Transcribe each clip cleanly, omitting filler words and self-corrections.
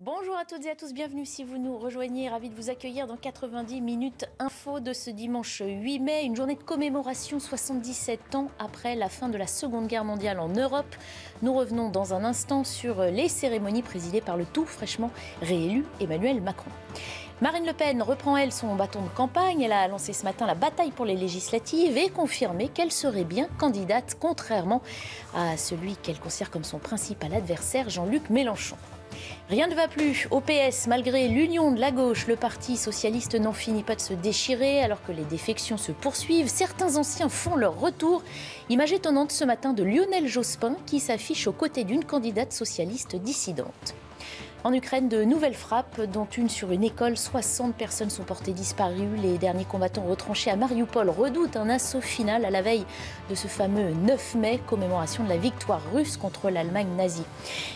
Bonjour à toutes et à tous, bienvenue si vous nous rejoignez, ravi de vous accueillir dans 90 minutes info de ce dimanche 8 mai, une journée de commémoration 77 ans après la fin de la Seconde Guerre mondiale en Europe. Nous revenons dans un instant sur les cérémonies présidées par le tout fraîchement réélu Emmanuel Macron. Marine Le Pen reprend, elle, son bâton de campagne. Elle a lancé ce matin la bataille pour les législatives et confirmé qu'elle serait bien candidate, contrairement à celui qu'elle considère comme son principal adversaire, Jean-Luc Mélenchon. Rien ne va plus au PS, malgré l'union de la gauche. Le Parti socialiste n'en finit pas de se déchirer alors que les défections se poursuivent. Certains anciens font leur retour. Image étonnante ce matin de Lionel Jospin qui s'affiche aux côtés d'une candidate socialiste dissidente. En Ukraine, de nouvelles frappes, dont une sur une école. 60 personnes sont portées disparues. Les derniers combattants retranchés à Mariupol redoutent un assaut final à la veille de ce fameux 9 mai, commémoration de la victoire russe contre l'Allemagne nazie.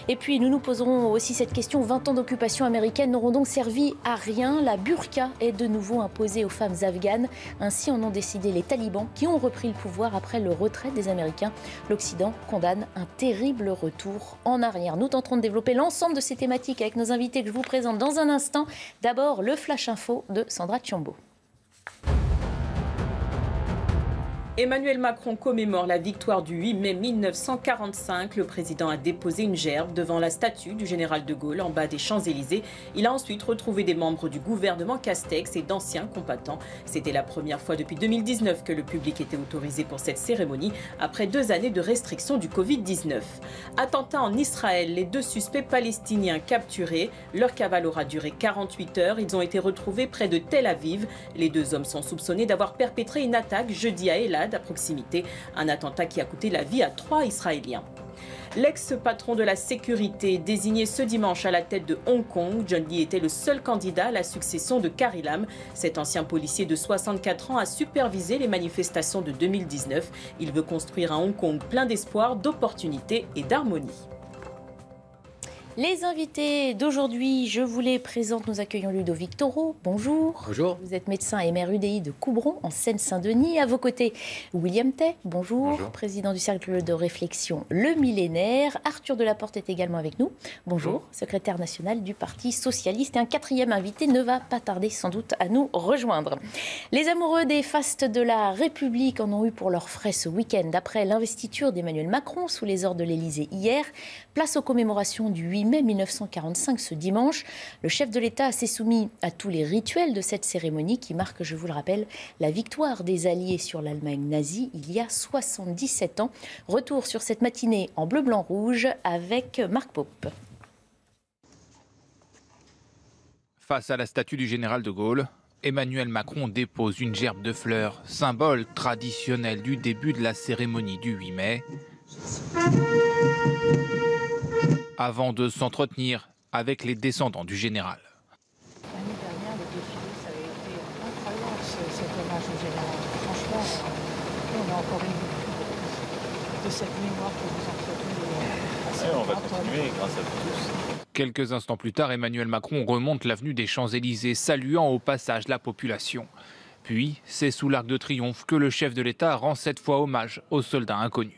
Et puis, nous nous poserons aussi cette question. 20 ans d'occupation américaine n'auront donc servi à rien. La burqa est de nouveau imposée aux femmes afghanes. Ainsi en ont décidé les talibans qui ont repris le pouvoir après le retrait des Américains. L'Occident condamne un terrible retour en arrière. Nous tenterons de développer l'ensemble de ces thématiques avec nos invités que je vous présente dans un instant. D'abord, le Flash Info de Sandra Tchiombo. Emmanuel Macron commémore la victoire du 8 mai 1945. Le président a déposé une gerbe devant la statue du général de Gaulle en bas des Champs-Élysées. Il a ensuite retrouvé des membres du gouvernement Castex et d'anciens combattants. C'était la première fois depuis 2019 que le public était autorisé pour cette cérémonie, après 2 années de restrictions du Covid-19. Attentat en Israël, les 2 suspects palestiniens capturés. Leur cavale aura duré 48 heures. Ils ont été retrouvés près de Tel Aviv. Les 2 hommes sont soupçonnés d'avoir perpétré une attaque jeudi à Elad, à proximité, un attentat qui a coûté la vie à 3 Israéliens. L'ex-patron de la sécurité, désigné ce dimanche à la tête de Hong Kong, John Lee était le seul candidat à la succession de Carrie Lam. Cet ancien policier de 64 ans a supervisé les manifestations de 2019. Il veut construire un Hong Kong plein d'espoir, d'opportunités et d'harmonie. Les invités d'aujourd'hui, je vous les présente. Nous accueillons Ludovic Toro. Bonjour. Bonjour. Vous êtes médecin et maire UDI de Coubron, en Seine-Saint-Denis. À vos côtés, William Tay. Bonjour. Bonjour. Président du cercle de réflexion Le Millénaire. Arthur Delaporte est également avec nous. Bonjour. Secrétaire national du Parti socialiste. Et un 4e invité ne va pas tarder sans doute à nous rejoindre. Les amoureux des fastes de la République en ont eu pour leurs frais ce week-end. Après l'investiture d'Emmanuel Macron sous les ordres de l'Élysée hier, place aux commémorations du 8 mai 1945 ce dimanche. Le chef de l'État s'est soumis à tous les rituels de cette cérémonie qui marque, je vous le rappelle, la victoire des Alliés sur l'Allemagne nazie il y a 77 ans. Retour sur cette matinée en bleu, blanc, rouge avec Marc Pope. Face à la statue du général de Gaulle, Emmanuel Macron dépose une gerbe de fleurs, symbole traditionnel du début de la cérémonie du 8 mai. Avant de s'entretenir avec les descendants du général. L'année dernière, le défilé, ça avait été incroyable, cet hommage au général. Franchement, on a encore une de cette mémoire que vous entretenez. On va continuer grâce à vous tous. Quelques instants plus tard, Emmanuel Macron remonte l'avenue des Champs-Élysées, saluant au passage la population. Puis, c'est sous l'Arc de Triomphe que le chef de l'État rend cette fois hommage aux soldats inconnus.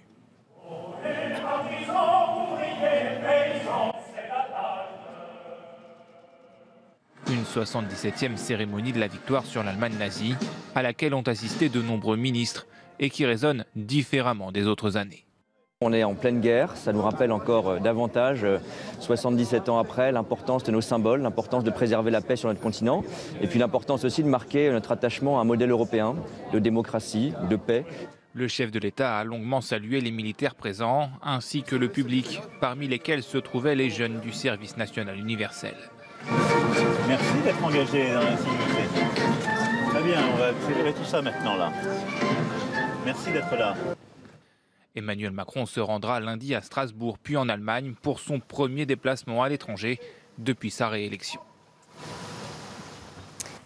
Une 77e cérémonie de la victoire sur l'Allemagne nazie, à laquelle ont assisté de nombreux ministres et qui résonne différemment des autres années. On est en pleine guerre, ça nous rappelle encore davantage, 77 ans après, l'importance de nos symboles, l'importance de préserver la paix sur notre continent, et puis l'importance aussi de marquer notre attachement à un modèle européen de démocratie, de paix. Le chef de l'État a longuement salué les militaires présents, ainsi que le public, parmi lesquels se trouvaient les jeunes du service national universel. Merci d'être engagé dans la sécurité. Très bien, on va accélérer tout ça maintenant là. Merci d'être là. Emmanuel Macron se rendra lundi à Strasbourg, puis en Allemagne, pour son premier déplacement à l'étranger depuis sa réélection.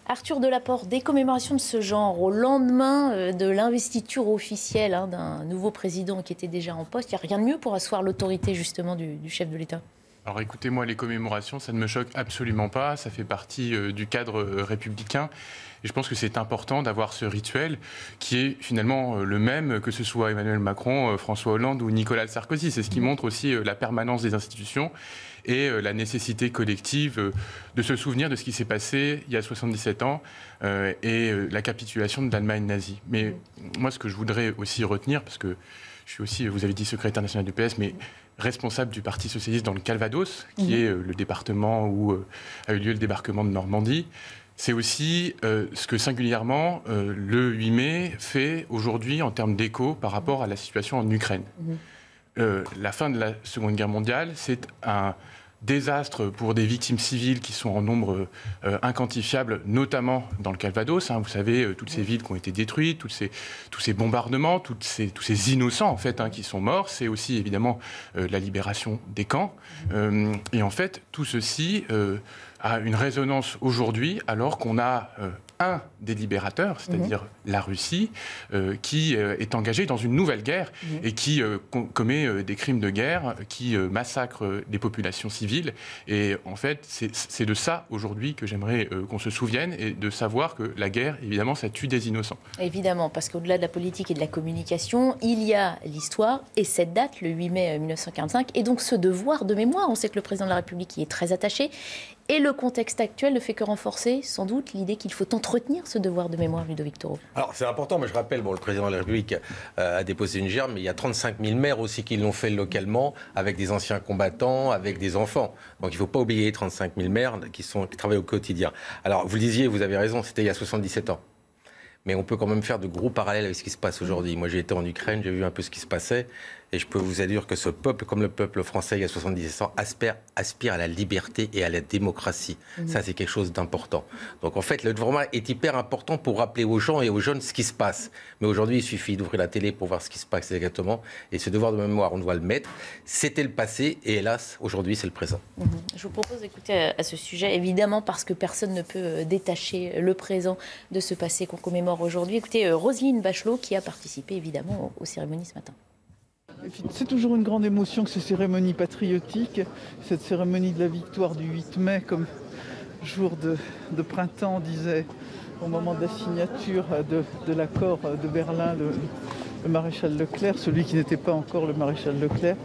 Arthur Delaporte, des commémorations de ce genre au lendemain de l'investiture officielle d'un nouveau président qui était déjà en poste, il n'y a rien de mieux pour asseoir l'autorité justement du chef de l'État? Alors écoutez, moi, les commémorations, ça ne me choque absolument pas. Ça fait partie du cadre républicain. Et je pense que c'est important d'avoir ce rituel qui est finalement le même que ce soit Emmanuel Macron, François Hollande ou Nicolas Sarkozy. C'est ce qui montre aussi la permanence des institutions et la nécessité collective de se souvenir de ce qui s'est passé il y a 77 ans et la capitulation de l'Allemagne nazie. Mais moi, ce que je voudrais aussi retenir, parce que je suis aussi, vous avez dit, secrétaire national du PS, mais responsable du Parti socialiste dans le Calvados, qui est le département où a eu lieu le débarquement de Normandie. C'est aussi ce que singulièrement le 8 mai fait aujourd'hui en termes d'écho par rapport à la situation en Ukraine. La fin de la Seconde Guerre mondiale, c'est un désastre pour des victimes civiles qui sont en nombre inquantifiable, notamment dans le Calvados. Vous savez, toutes ces villes qui ont été détruites, tous ces bombardements, tous ces innocents en fait, qui sont morts. C'est aussi évidemment la libération des camps. Et en fait, tout ceci a une résonance aujourd'hui, alors qu'on a un des libérateurs, c'est-à-dire la Russie, qui est engagée dans une nouvelle guerre et qui commet des crimes de guerre, qui massacre les populations civiles. Et en fait, c'est de ça aujourd'hui que j'aimerais qu'on se souvienne et de savoir que la guerre, évidemment, ça tue des innocents. Évidemment, parce qu'au-delà de la politique et de la communication, il y a l'histoire et cette date, le 8 mai 1945, et donc ce devoir de mémoire. On sait que le président de la République y est très attaché. Et le contexte actuel ne fait que renforcer, sans doute, l'idée qu'il faut entretenir ce devoir de mémoire, Ludovic Toro. Alors, c'est important, mais je rappelle, le président de la République a déposé une gerbe, mais il y a 35 000 maires aussi qui l'ont fait localement, avec des anciens combattants, avec des enfants. Donc, il ne faut pas oublier les 35 000 maires qui travaillent au quotidien. Alors, vous le disiez, vous avez raison, c'était il y a 77 ans. Mais on peut quand même faire de gros parallèles avec ce qui se passe aujourd'hui. Moi, j'ai été en Ukraine, j'ai vu un peu ce qui se passait. Et je peux vous dire que ce peuple, comme le peuple français il y a 77 ans, aspire à la liberté et à la démocratie. Ça, c'est quelque chose d'important. Donc, en fait, le devoir est hyper important pour rappeler aux gens et aux jeunes ce qui se passe. Mais aujourd'hui, il suffit d'ouvrir la télé pour voir ce qui se passe exactement. Et ce devoir de mémoire, on doit le mettre. C'était le passé et hélas, aujourd'hui, c'est le présent. Je vous propose d'écouter à ce sujet, évidemment, parce que personne ne peut détacher le présent de ce passé qu'on commémore aujourd'hui. Écoutez, Roselyne Bachelot, qui a participé, évidemment, aux cérémonies ce matin. C'est toujours une grande émotion que ces cérémonies patriotiques, cette cérémonie de la victoire du 8 mai, comme jour de printemps, disait au moment de la signature de l'accord de Berlin le maréchal Leclerc, celui qui n'était pas encore le maréchal Leclerc.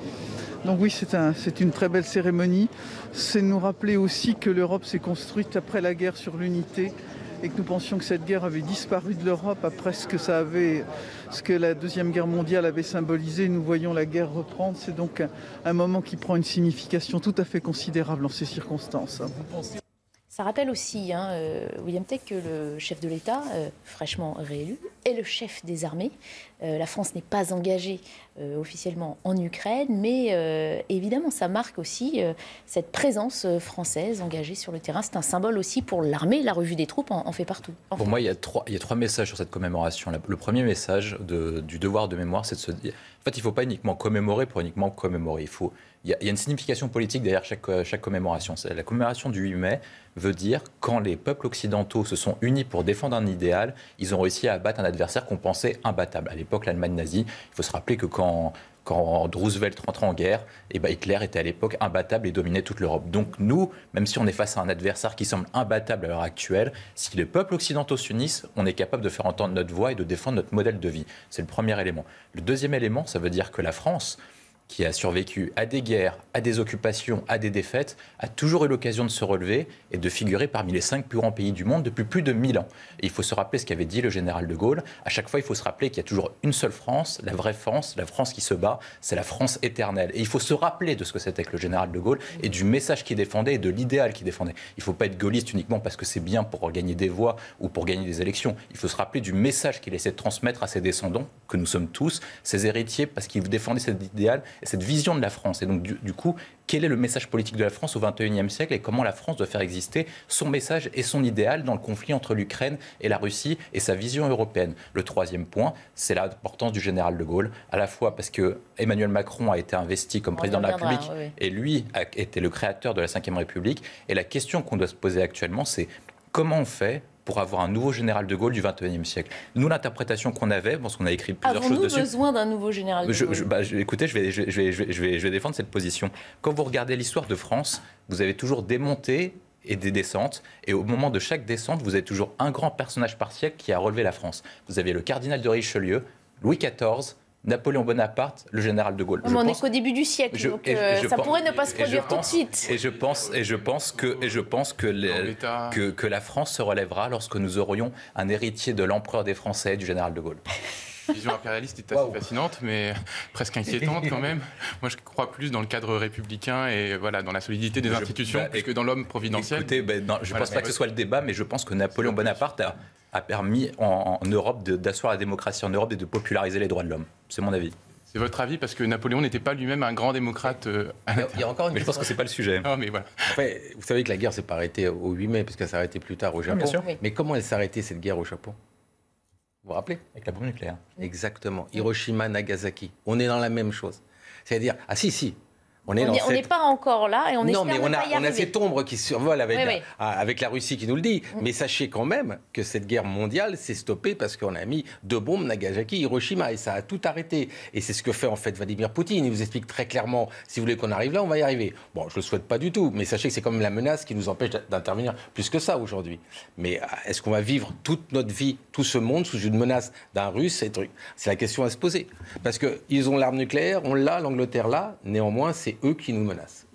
Donc oui, c'est une très belle cérémonie. C'est nous rappeler aussi que l'Europe s'est construite après la guerre sur l'unité, et que nous pensions que cette guerre avait disparu de l'Europe après ce que la Deuxième Guerre mondiale avait symbolisé. Nous voyons la guerre reprendre. C'est donc un moment qui prend une signification tout à fait considérable en ces circonstances. Ça rappelle aussi, William Tech, que le chef de l'État, fraîchement réélu, est le chef des armées. La France n'est pas engagée officiellement en Ukraine, mais évidemment, ça marque aussi cette présence française engagée sur le terrain. C'est un symbole aussi pour l'armée. La revue des troupes en fait partout. Pour moi, il y a trois messages sur cette commémoration. Le premier message du devoir de mémoire, c'est de se dire... En fait, il ne faut pas uniquement commémorer pour uniquement commémorer. Il y a une signification politique derrière chaque commémoration. La commémoration du 8 mai veut dire quand les peuples occidentaux se sont unis pour défendre un idéal, ils ont réussi à abattre un adversaire qu'on pensait imbattable. À l'époque, l'Allemagne nazie, il faut se rappeler que quand Roosevelt rentrait en guerre, Hitler était à l'époque imbattable et dominait toute l'Europe. Donc nous, même si on est face à un adversaire qui semble imbattable à l'heure actuelle, si les peuples occidentaux s'unissent, on est capable de faire entendre notre voix et de défendre notre modèle de vie. C'est le premier élément. Le deuxième élément, ça veut dire que la France, qui a survécu à des guerres, à des occupations, à des défaites, a toujours eu l'occasion de se relever et de figurer parmi les 5 plus grands pays du monde depuis plus de 1000 ans. Et il faut se rappeler ce qu'avait dit le général de Gaulle. À chaque fois, il faut se rappeler qu'il y a toujours une seule France, la vraie France, la France qui se bat, c'est la France éternelle. Et il faut se rappeler de ce que c'était que le général de Gaulle et du message qu'il défendait et de l'idéal qu'il défendait. Il ne faut pas être gaulliste uniquement parce que c'est bien pour gagner des voix ou pour gagner des élections. Il faut se rappeler du message qu'il essaie de transmettre à ses descendants, que nous sommes tous, ses héritiers, parce qu'il défendait cet idéal et cette vision de la France. Et donc, du coup, quel est le message politique de la France au XXIe siècle et comment la France doit faire exister son message et son idéal dans le conflit entre l'Ukraine et la Russie et sa vision européenne. Le troisième point, c'est l'importance du général de Gaulle, à la fois parce que Emmanuel Macron a été investi comme président de la République et lui a été le créateur de la Ve République. Et la question qu'on doit se poser actuellement, c'est comment on fait pour avoir un nouveau général de Gaulle du XXIe siècle. Nous, l'interprétation qu'on avait, parce qu'on a écrit plusieurs choses dessus... Avons-nous besoin d'un nouveau général de Gaulle? Écoutez, je vais défendre cette position. Quand vous regardez l'histoire de France, vous avez toujours des montées et des descentes. Et au moment de chaque descente, vous avez toujours un grand personnage par siècle qui a relevé la France. Vous aviez le cardinal de Richelieu, Louis XIV, Napoléon Bonaparte, le général de Gaulle. On n'est qu'au début du siècle, donc ça pourrait ne pas se produire tout de suite. Et je pense que la France se relèvera lorsque nous aurions un héritier de l'empereur des Français, du général de Gaulle. La vision impérialiste est assez fascinante, mais presque inquiétante quand même. Moi, je crois plus dans le cadre républicain et voilà, dans la solidité des institutions, plus que dans l'homme providentiel. Écoutez, je ne pense pas que ce soit le débat, mais je pense que Napoléon Bonaparte a permis en Europe d'asseoir la démocratie en Europe et de populariser les droits de l'homme. C'est mon avis. C'est votre avis, parce que Napoléon n'était pas lui-même un grand démocrate. Il y a encore une mais je pense que c'est pas le sujet. Non, mais voilà. Enfin, vous savez que la guerre s'est pas arrêtée au 8 mai, puisqu'elle s'est arrêtée plus tard au Japon. Bien sûr. Mais comment elle s'est arrêtée, cette guerre au Japon? Vous vous rappelez? Avec la bombe nucléaire. Exactement. Hiroshima, Nagasaki. On est dans la même chose. C'est-à-dire, ah si, on n'est pas encore là et on espère non, mais ne pas y on a arriver. cette ombre qui survole avec la Russie qui nous le dit. Mais sachez quand même que cette guerre mondiale s'est stoppée parce qu'on a mis 2 bombes Nagasaki, Hiroshima, et ça a tout arrêté. Et c'est ce que fait en fait Vladimir Poutine. Il vous explique très clairement, si vous voulez qu'on arrive là, on va y arriver. Bon, je ne le souhaite pas du tout, mais sachez que c'est quand même la menace qui nous empêche d'intervenir plus que ça aujourd'hui. Mais est-ce qu'on va vivre toute notre vie, tout ce monde, sous une menace d'un Russe? C'est la question à se poser. Parce qu'ils ont l'arme nucléaire, on l'a, l'Angleterre l'a, néanmoins, c'est eux qui nous menacent.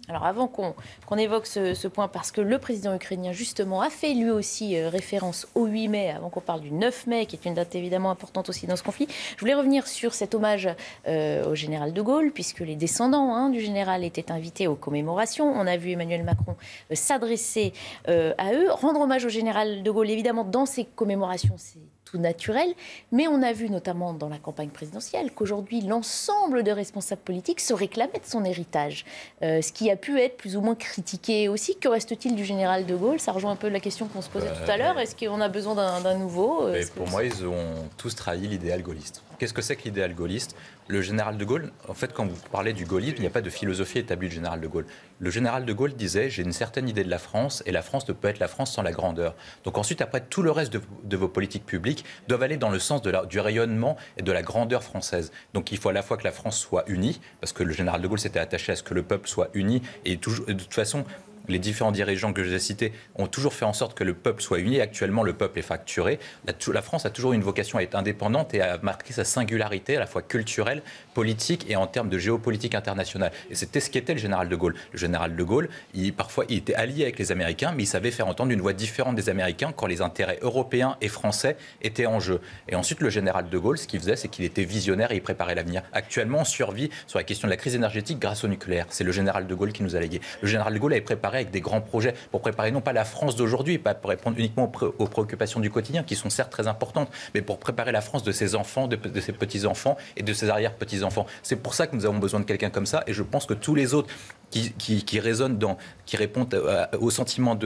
Alors avant qu'on évoque ce point, parce que le président ukrainien justement a fait lui aussi référence au 8 mai, avant qu'on parle du 9 mai, qui est une date évidemment importante aussi dans ce conflit, je voulais revenir sur cet hommage au général de Gaulle, puisque les descendants du général étaient invités aux commémorations. On a vu Emmanuel Macron s'adresser à eux, rendre hommage au général de Gaulle. Évidemment, dans ces commémorations, c'est tout naturel, mais on a vu notamment dans la campagne présidentielle qu'aujourd'hui l'ensemble des responsables politiques se réclamaient de son héritage, ce qui a pu être plus ou moins critiqué aussi. Que reste-t-il du général de Gaulle? Ça rejoint un peu la question qu'on se posait tout à l'heure. Est-ce qu'on a besoin d'un nouveau? Pour moi, ils ont tous trahi l'idéal gaulliste. Qu'est-ce que c'est que l'idéal gaulliste? Le général de Gaulle, en fait, quand vous parlez du gaullisme, il n'y a pas de philosophie établie du général de Gaulle. Le général de Gaulle disait « j'ai une certaine idée de la France et la France ne peut être la France sans la grandeur ». Donc ensuite, après, tout le reste de vos politiques publiques doivent aller dans le sens du rayonnement et de la grandeur française. Donc il faut à la fois que la France soit unie, parce que le général de Gaulle s'était attaché à ce que le peuple soit uni, et de toute façon... Les différents dirigeants que je vous ai cités ont toujours fait en sorte que le peuple soit uni. Actuellement, le peuple est fracturé. La France a toujours une vocation à être indépendante et à marquer sa singularité à la fois culturelle, politique et en termes de géopolitique internationale. Et c'était ce qu'était le général de Gaulle. Le général de Gaulle, parfois, il était allié avec les Américains, mais il savait faire entendre une voix différente des Américains quand les intérêts européens et français étaient en jeu. Et ensuite, le général de Gaulle, ce qu'il faisait, c'est qu'il était visionnaire et il préparait l'avenir. Actuellement, on survit sur la question de la crise énergétique grâce au nucléaire. C'est le général de Gaulle qui nous a légué. Le général de Gaulle avait préparé avec des grands projets pour préparer non pas la France d'aujourd'hui, pas pour répondre uniquement aux préoccupations du quotidien, qui sont certes très importantes, mais pour préparer la France de ses enfants, de ses petits-enfants et de ses arrière-petits-enfants. C'est pour ça que nous avons besoin de quelqu'un comme ça, et je pense que tous les autres qui résonnent qui répondent au sentiment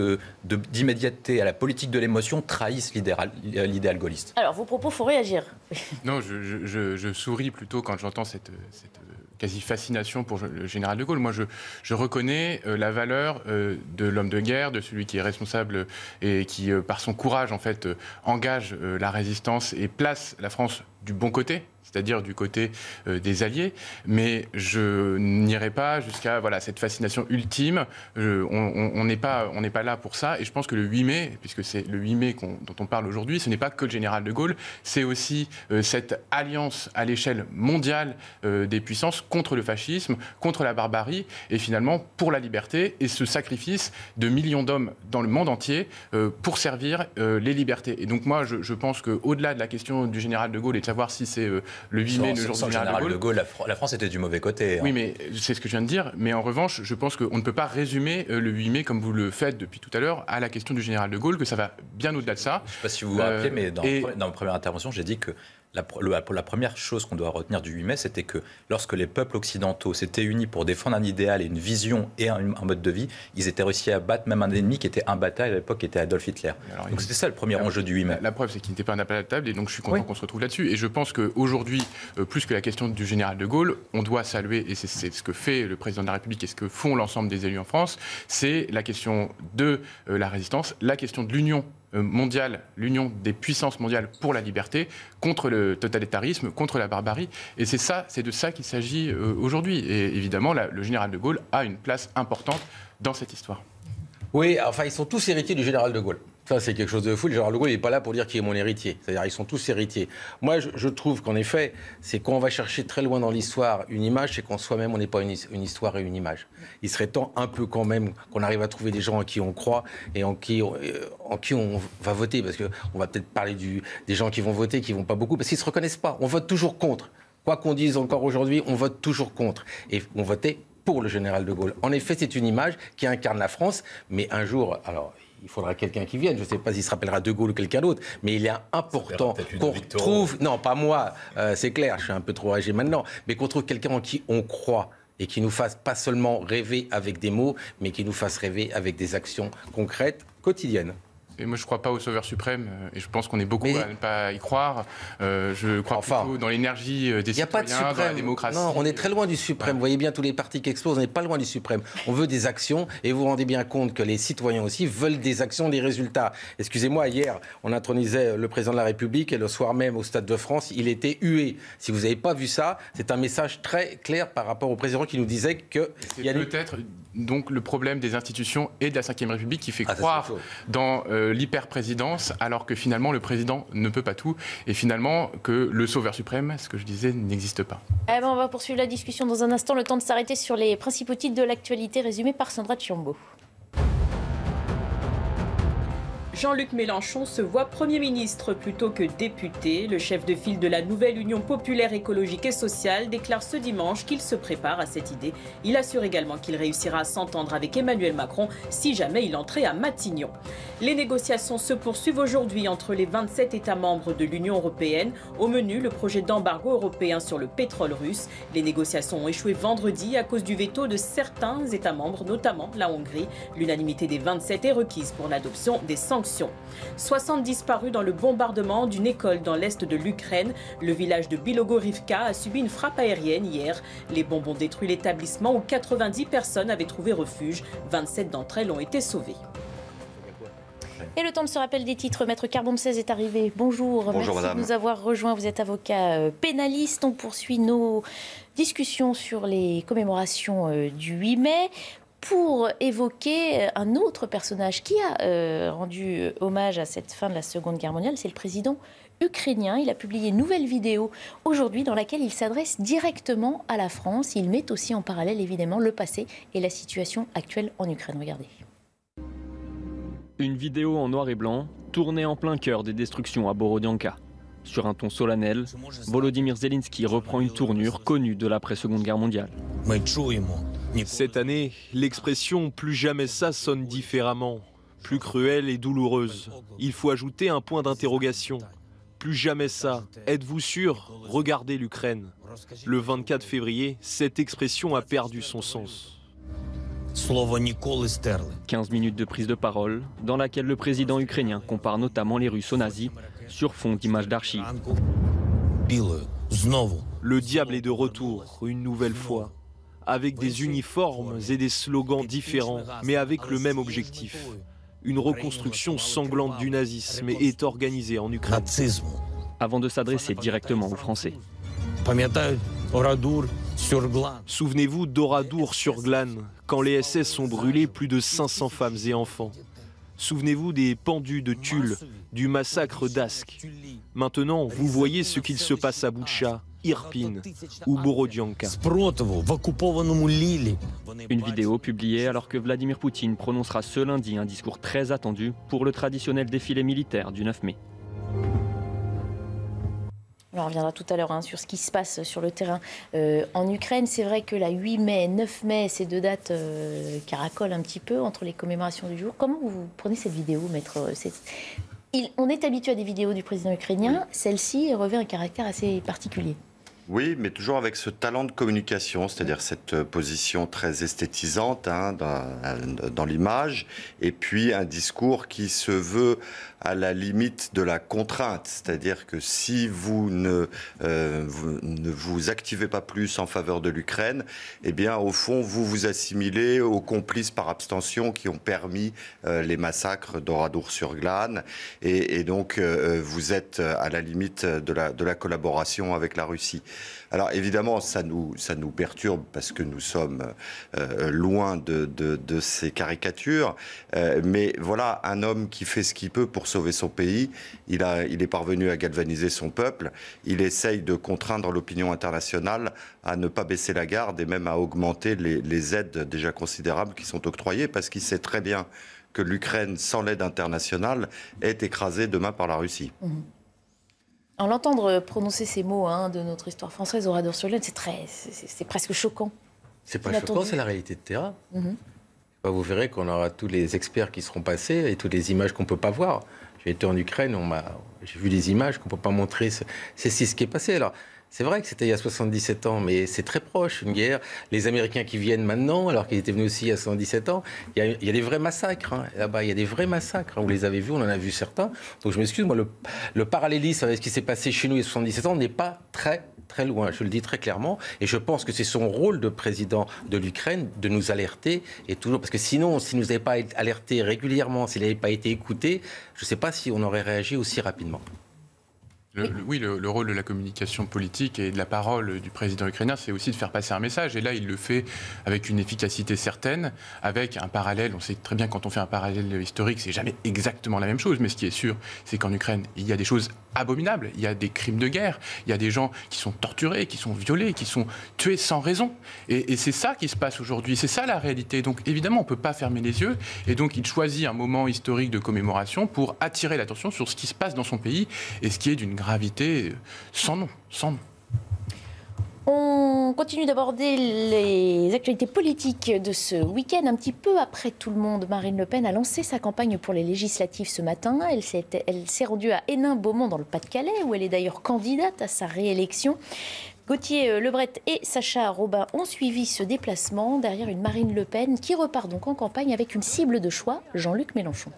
d'immédiateté, à la politique de l'émotion, trahissent l'idéal gaulliste. Alors, vos propos, il faut réagir. Non, je souris plutôt quand j'entends cette quasi-fascination pour le général de Gaulle. Moi, je reconnais la valeur de l'homme de guerre, de celui qui est responsable et qui, par son courage, en fait, engage la résistance et place la France du bon côté, c'est-à-dire du côté des Alliés, mais je n'irai pas jusqu'à cette fascination ultime. On n'est pas là pour ça, et je pense que le 8 mai, puisque c'est le 8 mai dont on parle aujourd'hui, ce n'est pas que le général de Gaulle, c'est aussi cette alliance à l'échelle mondiale des puissances contre le fascisme, contre la barbarie, et finalement pour la liberté, et ce sacrifice de millions d'hommes dans le monde entier pour servir les libertés. Et donc moi, je pense qu'au-delà de la question du général de Gaulle et de savoir si c'est le 8 mai, le jour du général de Gaulle, la France était du mauvais côté. Oui, mais c'est ce que je viens de dire. Mais en revanche, je pense qu'on ne peut pas résumer le 8 mai, comme vous le faites depuis tout à l'heure, à la question du général de Gaulle, que ça va bien au-delà de ça. Je ne sais pas si vous vous rappelez, mais dans ma première intervention, j'ai dit que la première chose qu'on doit retenir du 8 mai, c'était que lorsque les peuples occidentaux s'étaient unis pour défendre un idéal et une vision et un mode de vie, ils étaient réussi à battre même un ennemi qui était imbattable à l'époque, qui était Adolf Hitler. Alors, donc c'était ça le premier enjeu du 8 mai. La preuve, c'est qu'il n'était pas imbattable, et donc je suis content qu'on se retrouve là-dessus. Et je pense qu'aujourd'hui, plus que la question du général de Gaulle, on doit saluer, et c'est ce que fait le président de la République et ce que font l'ensemble des élus en France, c'est la question de la résistance, la question de l'union mondiale, l'union des puissances mondiales pour la liberté, contre le totalitarisme, contre la barbarie. Et c'est de ça qu'il s'agit aujourd'hui. Et évidemment, le général de Gaulle a une place importante dans cette histoire. Oui, enfin, ils sont tous héritiers du général de Gaulle. Ça, c'est quelque chose de fou. Le général de Gaulle n'est pas là pour dire qui est mon héritier. C'est-à-dire, ils sont tous héritiers. Moi, je trouve qu'en effet, c'est quand on va chercher très loin dans l'histoire une image, c'est qu'en soi-même, on n'est pas une histoire et une image. Il serait temps un peu quand même qu'on arrive à trouver des gens en qui on croit et en qui on va voter. Parce qu'on va peut-être parler des gens qui vont voter, qui ne vont pas beaucoup, parce qu'ils ne se reconnaissent pas. On vote toujours contre. Quoi qu'on dise encore aujourd'hui, on vote toujours contre. Et on votait pour le général de Gaulle. En effet, c'est une image qui incarne la France, mais un jour... alors. Il faudra quelqu'un qui vienne. Je ne sais pas s'il se rappellera de Gaulle ou quelqu'un d'autre, mais il est important qu'on retrouve... Non, pas moi, c'est clair, je suis un peu trop âgé maintenant, mais qu'on trouve quelqu'un en qui on croit et qui nous fasse pas seulement rêver avec des mots, mais qui nous fasse rêver avec des actions concrètes, quotidiennes. Et moi, je ne crois pas au sauveur suprême, et je pense qu'on est beaucoup à ne pas y croire. Je crois plutôt dans l'énergie des citoyens, dans la démocratie. Non, on est très loin du suprême. Vous voyez bien tous les partis qui explosent, on n'est pas loin du suprême. On veut des actions, et vous vous rendez bien compte que les citoyens aussi veulent des actions, des résultats. Excusez-moi, hier, on intronisait le président de la République, et le soir même, au Stade de France, il était hué. Si vous n'avez pas vu ça, c'est un message très clair par rapport au président qui nous disait que... C'est peut-être donc le problème des institutions et de la Ve République qui fait croire dans l'hyper-présidence, alors que finalement le président ne peut pas tout, et finalement que le sauveur suprême, ce que je disais, n'existe pas. On va poursuivre la discussion dans un instant, le temps de s'arrêter sur les principaux titres de l'actualité résumés par Sandra Tchiombo. Jean-Luc Mélenchon se voit Premier ministre plutôt que député. Le chef de file de la nouvelle Union populaire écologique et sociale déclare ce dimanche qu'il se prépare à cette idée. Il assure également qu'il réussira à s'entendre avec Emmanuel Macron si jamais il entrait à Matignon. Les négociations se poursuivent aujourd'hui entre les 27 États membres de l'Union européenne. Au menu, le projet d'embargo européen sur le pétrole russe. Les négociations ont échoué vendredi à cause du veto de certains États membres, notamment la Hongrie. L'unanimité des 27 est requise pour l'adoption des sanctions. 60 disparus dans le bombardement d'une école dans l'est de l'Ukraine. Le village de Bilogorivka a subi une frappe aérienne hier. Les bombes ont détruit l'établissement où 90 personnes avaient trouvé refuge. 27 d'entre elles ont été sauvées. Et le temps de se rappeler des titres. Maître Carbon-16 est arrivé. Bonjour. Bonjour merci de nous avoir rejoints. Vous êtes avocat pénaliste. On poursuit nos discussions sur les commémorations du 8 mai. Pour évoquer un autre personnage qui a rendu hommage à cette fin de la Seconde Guerre mondiale, c'est le président ukrainien. Il a publié une nouvelle vidéo aujourd'hui dans laquelle il s'adresse directement à la France. Il met aussi en parallèle évidemment le passé et la situation actuelle en Ukraine. Regardez. Une vidéo en noir et blanc, tournée en plein cœur des destructions à Borodianka. Sur un ton solennel, Volodymyr Zelensky reprend une tournure connue de l'après-Seconde Guerre mondiale. Cette année, l'expression « plus jamais ça » sonne différemment, plus cruelle et douloureuse. Il faut ajouter un point d'interrogation. Plus jamais ça. Êtes-vous sûr? Regardez l'Ukraine. Le 24 février, cette expression a perdu son sens. 15 minutes de prise de parole, dans laquelle le président ukrainien compare notamment les Russes aux nazis, sur fond d'images d'archives. Le diable est de retour, une nouvelle fois. Avec des uniformes et des slogans différents, mais avec le même objectif. Une reconstruction sanglante du nazisme est organisée en Ukraine. Avant de s'adresser directement aux Français. Souvenez-vous d'Oradour-sur-Glane, quand les SS ont brûlé plus de 500 femmes et enfants. Souvenez-vous des pendus de Tulle, du massacre d'Ask. Maintenant, vous voyez ce qu'il se passe à Boutcha, Irpin ou Borodianka. Une vidéo publiée alors que Vladimir Poutine prononcera ce lundi un discours très attendu pour le traditionnel défilé militaire du 9 mai. On reviendra tout à l'heure sur ce qui se passe sur le terrain en Ukraine. C'est vrai que la 8 mai, 9 mai, ces deux dates caracolent un petit peu entre les commémorations du jour. Comment vous prenez cette vidéo, maître? On est habitué à des vidéos du président ukrainien. Celle-ci revêt un caractère assez particulier. Oui, mais toujours avec ce talent de communication, c'est-à-dire cette position très esthétisante dans l'image, et puis un discours qui se veut à la limite de la contrainte, c'est-à-dire que si vous ne vous activez pas plus en faveur de l'Ukraine, eh bien au fond vous vous assimilez aux complices par abstention qui ont permis les massacres d'Oradour-sur-Glane, et donc vous êtes à la limite de la collaboration avec la Russie. Alors évidemment, ça nous perturbe parce que nous sommes loin de ces caricatures, mais voilà un homme qui fait ce qu'il peut pour sauver son pays. Il est parvenu à galvaniser son peuple. Il essaye de contraindre l'opinion internationale à ne pas baisser la garde et même à augmenter les aides déjà considérables qui sont octroyées, parce qu'il sait très bien que l'Ukraine, sans l'aide internationale, est écrasée demain par la Russie. En l'entendre prononcer ces mots de notre histoire française, Oradour-sur-Glane, c'est presque choquant. C'est pas choquant, c'est la réalité de terrain. Vous verrez qu'on aura tous les experts qui seront passés et toutes les images qu'on ne peut pas voir. J'ai été en Ukraine, j'ai vu des images qu'on ne peut pas montrer. C'est ce qui est passé. Alors, c'est vrai que c'était il y a 77 ans, mais c'est très proche, une guerre. Les Américains qui viennent maintenant, alors qu'ils étaient venus aussi il y a 77 ans, il y a des vrais massacres. Là-bas, il y a des vrais massacres. Vous les avez vus, on en a vu certains. Donc je m'excuse, moi, le parallélisme avec ce qui s'est passé chez nous il y a 77 ans n'est pas très loin, je le dis très clairement, et je pense que c'est son rôle de président de l'Ukraine de nous alerter, et toujours, parce que sinon, s'il ne nous avait pas alerté régulièrement, s'il n'avait pas été écouté, je ne sais pas si on aurait réagi aussi rapidement. Oui, le rôle de la communication politique et de la parole du président ukrainien, c'est aussi de faire passer un message. Et là, il le fait avec une efficacité certaine, avec un parallèle. On sait très bien, quand on fait un parallèle historique, c'est jamais exactement la même chose. Mais ce qui est sûr, c'est qu'en Ukraine, il y a des choses abominables. Il y a des crimes de guerre. Il y a des gens qui sont torturés, qui sont violés, qui sont tués sans raison. Et c'est ça qui se passe aujourd'hui. C'est ça la réalité. Donc, évidemment, on ne peut pas fermer les yeux. Et donc, il choisit un moment historique de commémoration pour attirer l'attention sur ce qui se passe dans son pays et ce qui est d'une gravité sans nom. On continue d'aborder les actualités politiques de ce week-end. Un petit peu après tout le monde, Marine Le Pen a lancé sa campagne pour les législatives ce matin. Elle s'est rendue à Hénin-Beaumont dans le Pas-de-Calais, où elle est d'ailleurs candidate à sa réélection. Gauthier Lebret et Sacha Robin ont suivi ce déplacement derrière une Marine Le Pen qui repart donc en campagne avec une cible de choix, Jean-Luc Mélenchon.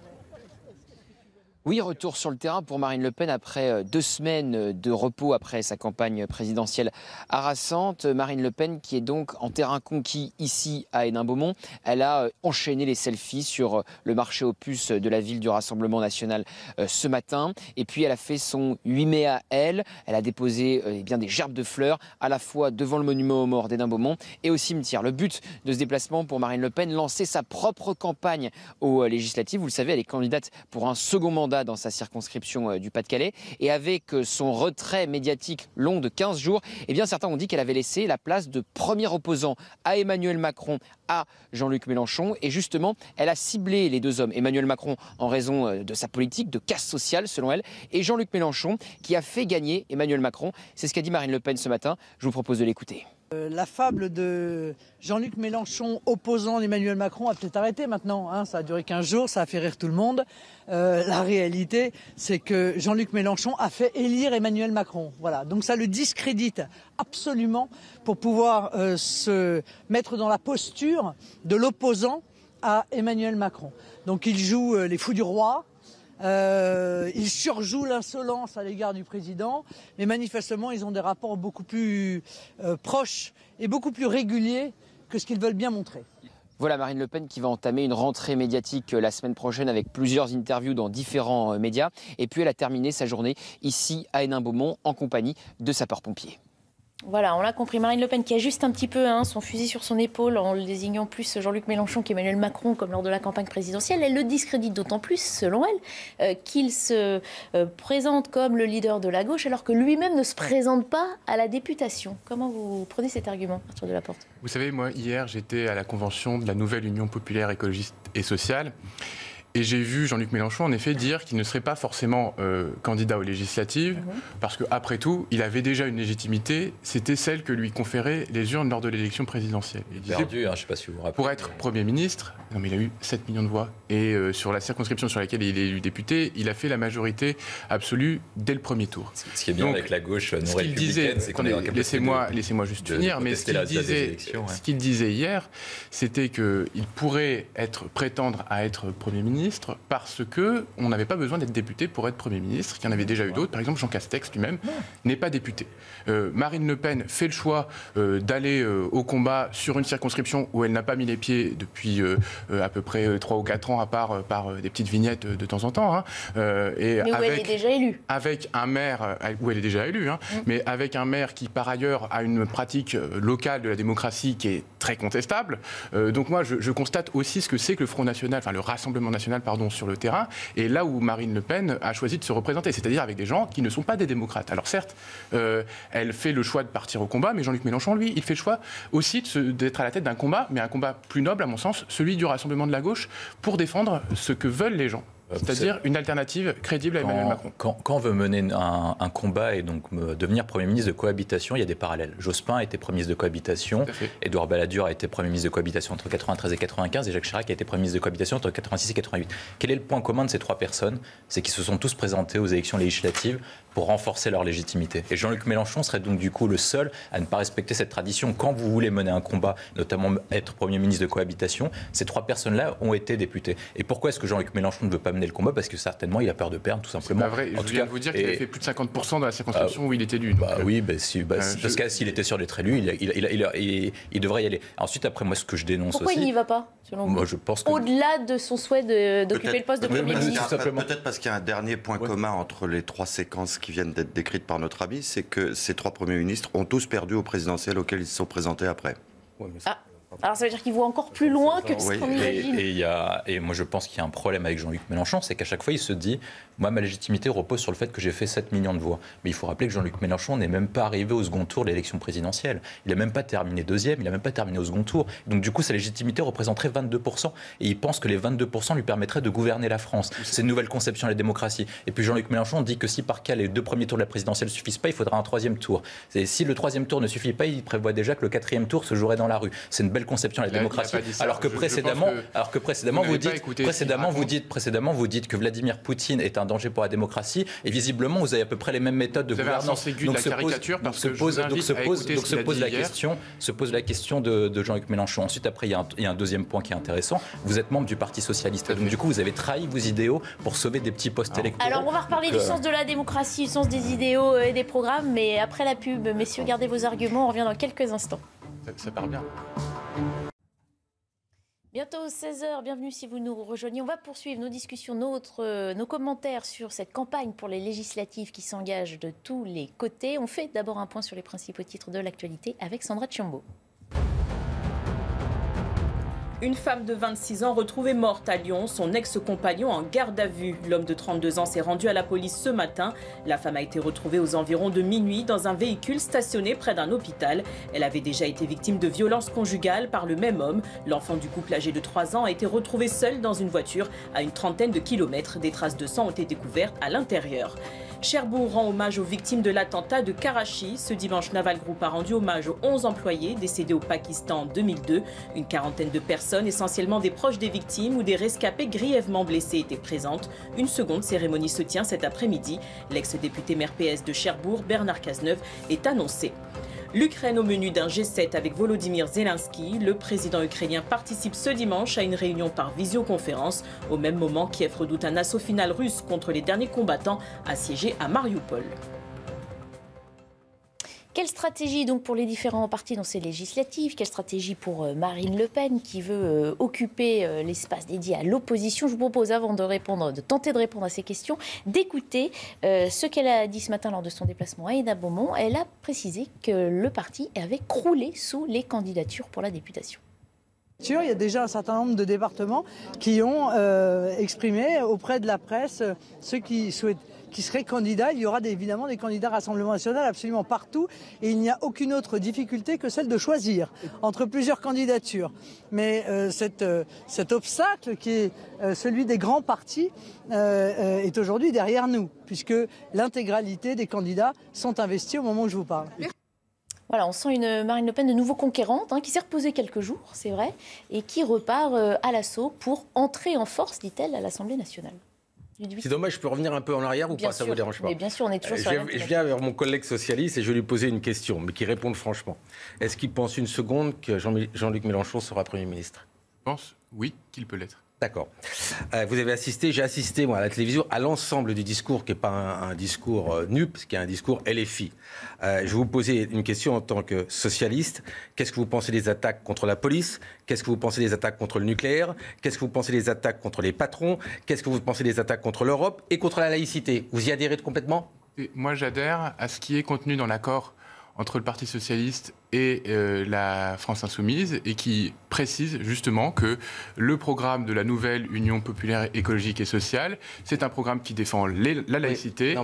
Oui, retour sur le terrain pour Marine Le Pen après 2 semaines de repos après sa campagne présidentielle harassante. Marine Le Pen qui est donc en terrain conquis ici à Hénin-Beaumont. Elle a enchaîné les selfies sur le marché aux puces de la ville du Rassemblement national ce matin. Et puis elle a fait son 8 mai à elle. Elle a déposé des gerbes de fleurs à la fois devant le monument aux morts d'Hénin-Beaumont et au cimetière. Le but de ce déplacement pour Marine Le Pen, lancer sa propre campagne aux législatives. Vous le savez, elle est candidate pour un second mandat dans sa circonscription du Pas-de-Calais. Et avec son retrait médiatique long de 15 jours, eh bien certains ont dit qu'elle avait laissé la place de premier opposant à Emmanuel Macron, à Jean-Luc Mélenchon. Et justement, elle a ciblé les deux hommes, Emmanuel Macron en raison de sa politique de casse sociale selon elle, et Jean-Luc Mélenchon qui a fait gagner Emmanuel Macron. C'est ce qu'a dit Marine Le Pen ce matin. Je vous propose de l'écouter. La fable de Jean-Luc Mélenchon opposant Emmanuel Macron a peut-être arrêté maintenant. Ça a duré 15 jours, ça a fait rire tout le monde. La réalité, c'est que Jean-Luc Mélenchon a fait élire Emmanuel Macron. Voilà. Donc ça le discrédite absolument pour pouvoir se mettre dans la posture de l'opposant à Emmanuel Macron. Donc il joue les fous du roi. Ils surjouent l'insolence à l'égard du président, mais manifestement ils ont des rapports beaucoup plus proches et beaucoup plus réguliers que ce qu'ils veulent bien montrer. Voilà Marine Le Pen qui va entamer une rentrée médiatique la semaine prochaine avec plusieurs interviews dans différents médias. Et puis elle a terminé sa journée ici à Hénin-Beaumont en compagnie de sapeurs-pompiers. Voilà, on l'a compris. Marine Le Pen qui ajuste un petit peu son fusil sur son épaule en le désignant plus Jean-Luc Mélenchon qu'Emmanuel Macron comme lors de la campagne présidentielle. Elle le discrédite d'autant plus, selon elle, qu'il se présente comme le leader de la gauche alors que lui-même ne se présente pas à la députation. Comment vous prenez cet argument, Arthur Delaporte ? Vous savez, moi, hier, j'étais à la convention de la nouvelle Union populaire écologiste et sociale. Et j'ai vu Jean-Luc Mélenchon, en effet, dire qu'il ne serait pas forcément candidat aux législatives, parce qu'après tout, il avait déjà une légitimité, c'était celle que lui conféraient les urnes lors de l'élection présidentielle. Il disait, perdu, hein, je ne sais pas si vous vous rappelez. Pour être Premier ministre, non, mais il a eu 7 millions de voix. Et sur la circonscription sur laquelle il est élu député, il a fait la majorité absolue dès le premier tour. Ce qui est bien donc, avec la gauche non républicaine, c'est qu'on est laissez-moi juste finir, mais ce qu'il disait hier, c'était qu'il pourrait prétendre à être Premier ministre parce qu'on n'avait pas besoin d'être député pour être Premier ministre, qu'il y en avait déjà eu d'autres. Par exemple, Jean Castex lui-même n'est pas député. Marine Le Pen fait le choix d'aller au combat sur une circonscription où elle n'a pas mis les pieds depuis à peu près 3 ou 4 ans, à part par des petites vignettes de temps en temps. Mais où elle est déjà élue. Avec un maire, où elle est déjà élue, mais avec un maire qui, par ailleurs, a une pratique locale de la démocratie qui est très contestable. Donc moi, je constate aussi ce que c'est que le Front National, enfin le Rassemblement National, pardon, sur le terrain, et là où Marine Le Pen a choisi de se représenter, c'est-à-dire avec des gens qui ne sont pas des démocrates. Alors certes, elle fait le choix de partir au combat, mais Jean-Luc Mélenchon, lui, il fait le choix aussi d'être à la tête d'un combat, mais un combat plus noble, à mon sens, celui du Rassemblement de la gauche, pour défendre ce que veulent les gens. C'est-à-dire une alternative crédible à Emmanuel Macron. Quand on veut mener un combat et donc devenir Premier ministre de cohabitation, il y a des parallèles. Jospin a été Premier ministre de cohabitation, Édouard Balladur a été Premier ministre de cohabitation entre 93 et 95, et Jacques Chirac a été Premier ministre de cohabitation entre 86 et 88. Quel est le point commun de ces 3 personnes? C'est qu'ils se sont tous présentés aux élections législatives pour renforcer leur légitimité. Et Jean-Luc Mélenchon serait donc du coup le seul à ne pas respecter cette tradition. Quand vous voulez mener un combat, notamment être Premier ministre de cohabitation, ces 3 personnes-là ont été députés. Et pourquoi est-ce que Jean-Luc Mélenchon ne veut pas mener le combat? Parce que certainement il a peur de perdre, tout simplement. C'est pas vrai. Je viens de vous dire qu'il avait fait plus de 50% dans la circonscription où il était élu. Oui, parce que s'il était sûr d'être élu, il devrait y aller. Ensuite, après, moi, ce que je dénonce Pourquoi aussi... il n'y va pas, selon vous? Moi, je pense que... Au-delà de son souhait d'occuper le poste de Premier ministre. Peut-être parce qu'il y a un dernier point commun entre les 3 séquences qui viennent d'être décrites par notre ami, c'est que ces 3 premiers ministres ont tous perdu au présidentiel auquel ils se sont présentés après. Alors ça veut dire qu'il voit encore plus loin que ce qu'on imagine. Et moi je pense qu'il y a un problème avec Jean-Luc Mélenchon, c'est qu'à chaque fois il se dit, moi ma légitimité repose sur le fait que j'ai fait 7 millions de voix. Mais il faut rappeler que Jean-Luc Mélenchon n'est même pas arrivé au second tour de l'élection présidentielle. Il n'a même pas terminé deuxième, il n'a même pas terminé au second tour. Donc du coup sa légitimité représenterait 22%. Et il pense que les 22% lui permettraient de gouverner la France. C'est une nouvelle conception de la démocratie. Et puis Jean-Luc Mélenchon dit que si par cas les 2 premiers tours de la présidentielle ne suffisent pas, il faudra un 3e tour. Et si le 3e tour ne suffit pas, il prévoit déjà que le 4e tour se jouerait dans la rue. C'est une belle conception de la démocratie. Alors que précédemment vous dites que Vladimir Poutine est un danger pour la démocratie, et visiblement vous avez à peu près les mêmes méthodes de gouvernance. Donc se pose la question de Jean-Luc Mélenchon. Ensuite, après, il y a un deuxième point qui est intéressant. Vous êtes membre du Parti socialiste, donc du coup vous avez trahi vos idéaux pour sauver des petits postes électoraux. Alors on va reparler du sens de la démocratie, du sens des idéaux et des programmes, mais après la pub, messieurs, gardez vos arguments, on revient dans quelques instants. Ça part bien. Bientôt 16h, bienvenue si vous nous rejoignez. On va poursuivre nos discussions, nos commentaires sur cette campagne pour les législatives qui s'engage de tous les côtés. On fait d'abord un point sur les principaux titres de l'actualité avec Sandra Tchiombo. Une femme de 26 ans retrouvée morte à Lyon, son ex-compagnon en garde à vue. L'homme de 32 ans s'est rendu à la police ce matin. La femme a été retrouvée aux environs de minuit dans un véhicule stationné près d'un hôpital. Elle avait déjà été victime de violences conjugales par le même homme. L'enfant du couple âgé de 3 ans a été retrouvé seul dans une voiture à une trentaine de kilomètres. Des traces de sang ont été découvertes à l'intérieur. Cherbourg rend hommage aux victimes de l'attentat de Karachi. Ce dimanche, Naval Group a rendu hommage aux 11 employés décédés au Pakistan en 2002. Une quarantaine de personnes, essentiellement des proches des victimes ou des rescapés grièvement blessés, étaient présentes. Une seconde cérémonie se tient cet après-midi. L'ex-député maire PS de Cherbourg, Bernard Cazeneuve, est annoncé. L'Ukraine au menu d'un G7 avec Volodymyr Zelensky. Le président ukrainien participe ce dimanche à une réunion par visioconférence. Au même moment, Kiev redoute un assaut final russe contre les derniers combattants assiégés à Mariupol. Quelle stratégie donc pour les différents partis dans ces législatives? Quelle stratégie pour Marine Le Pen qui veut occuper l'espace dédié à l'opposition? Je vous propose, avant de tenter de répondre à ces questions, d'écouter ce qu'elle a dit ce matin lors de son déplacement à Hénin-Beaumont. Elle a précisé que le parti avait croulé sous les candidatures pour la députation. Il y a déjà un certain nombre de départements qui ont exprimé auprès de la presse ceux qui qui seraient candidats. Il y aura évidemment des candidats Rassemblement national absolument partout et il n'y a aucune autre difficulté que celle de choisir entre plusieurs candidatures. Mais cet obstacle qui est celui des grands partis est aujourd'hui derrière nous, puisque l'intégralité des candidats sont investis au moment où je vous parle. Voilà, on sent une Marine Le Pen de nouveau conquérante, qui s'est reposée quelques jours, c'est vrai, et qui repart à l'assaut pour entrer en force, dit-elle, à l'Assemblée nationale. C'est dommage, je peux revenir un peu en arrière ou pas, ça ne vous dérange pas? Mais bien sûr, on est toujours sur Je viens vers mon collègue socialiste et je vais lui poser une question, mais qui réponde franchement. Est-ce qu'il pense une seconde que Jean-Luc Mélenchon sera Premier ministre? Je pense, oui, qu'il peut l'être. D'accord. Vous avez assisté, j'ai assisté moi à la télévision à l'ensemble du discours qui n'est pas un discours NUP, qui est un discours LFI. Je vais vous poser une question en tant que socialiste. Qu'est-ce que vous pensez des attaques contre la police? Qu'est-ce que vous pensez des attaques contre le nucléaire? Qu'est-ce que vous pensez des attaques contre les patrons? Qu'est-ce que vous pensez des attaques contre l'Europe et contre la laïcité? Vous y adhérez complètement? Et moi, j'adhère à ce qui est contenu dans l'accord entre le Parti socialiste et la France insoumise, et qui précise justement que le programme de la nouvelle Union populaire écologique et sociale, c'est un programme qui défend la laïcité,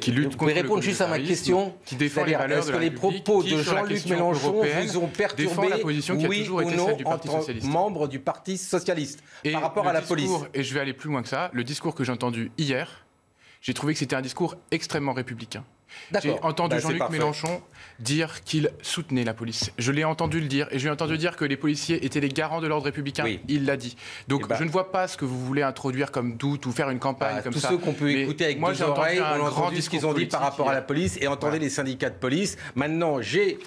qui lutte contre le communautarisme. Vous pouvez répondre juste à ma question, qui défend les valeurs de la République, est-ce que les propos de Jean-Luc Mélenchon vous ont perturbé, la position qui a toujours été celle du Parti socialiste, membre du Parti socialiste, par rapport à la police? Et je vais aller plus loin que ça, le discours que j'ai entendu hier, j'ai trouvé que c'était un discours extrêmement républicain. J'ai entendu Jean-Luc Mélenchon dire qu'il soutenait la police. Je l'ai entendu le dire. Et j'ai entendu dire que les policiers étaient les garants de l'ordre républicain. Oui. Il l'a dit. Donc je ne vois pas ce que vous voulez introduire comme doute ou faire une campagne comme ça. Tous ceux qu'on peut écouter avec deux oreilles, on a entendu ce qu'ils ont dit par rapport à la police et entendez les syndicats de police. Maintenant, j'ai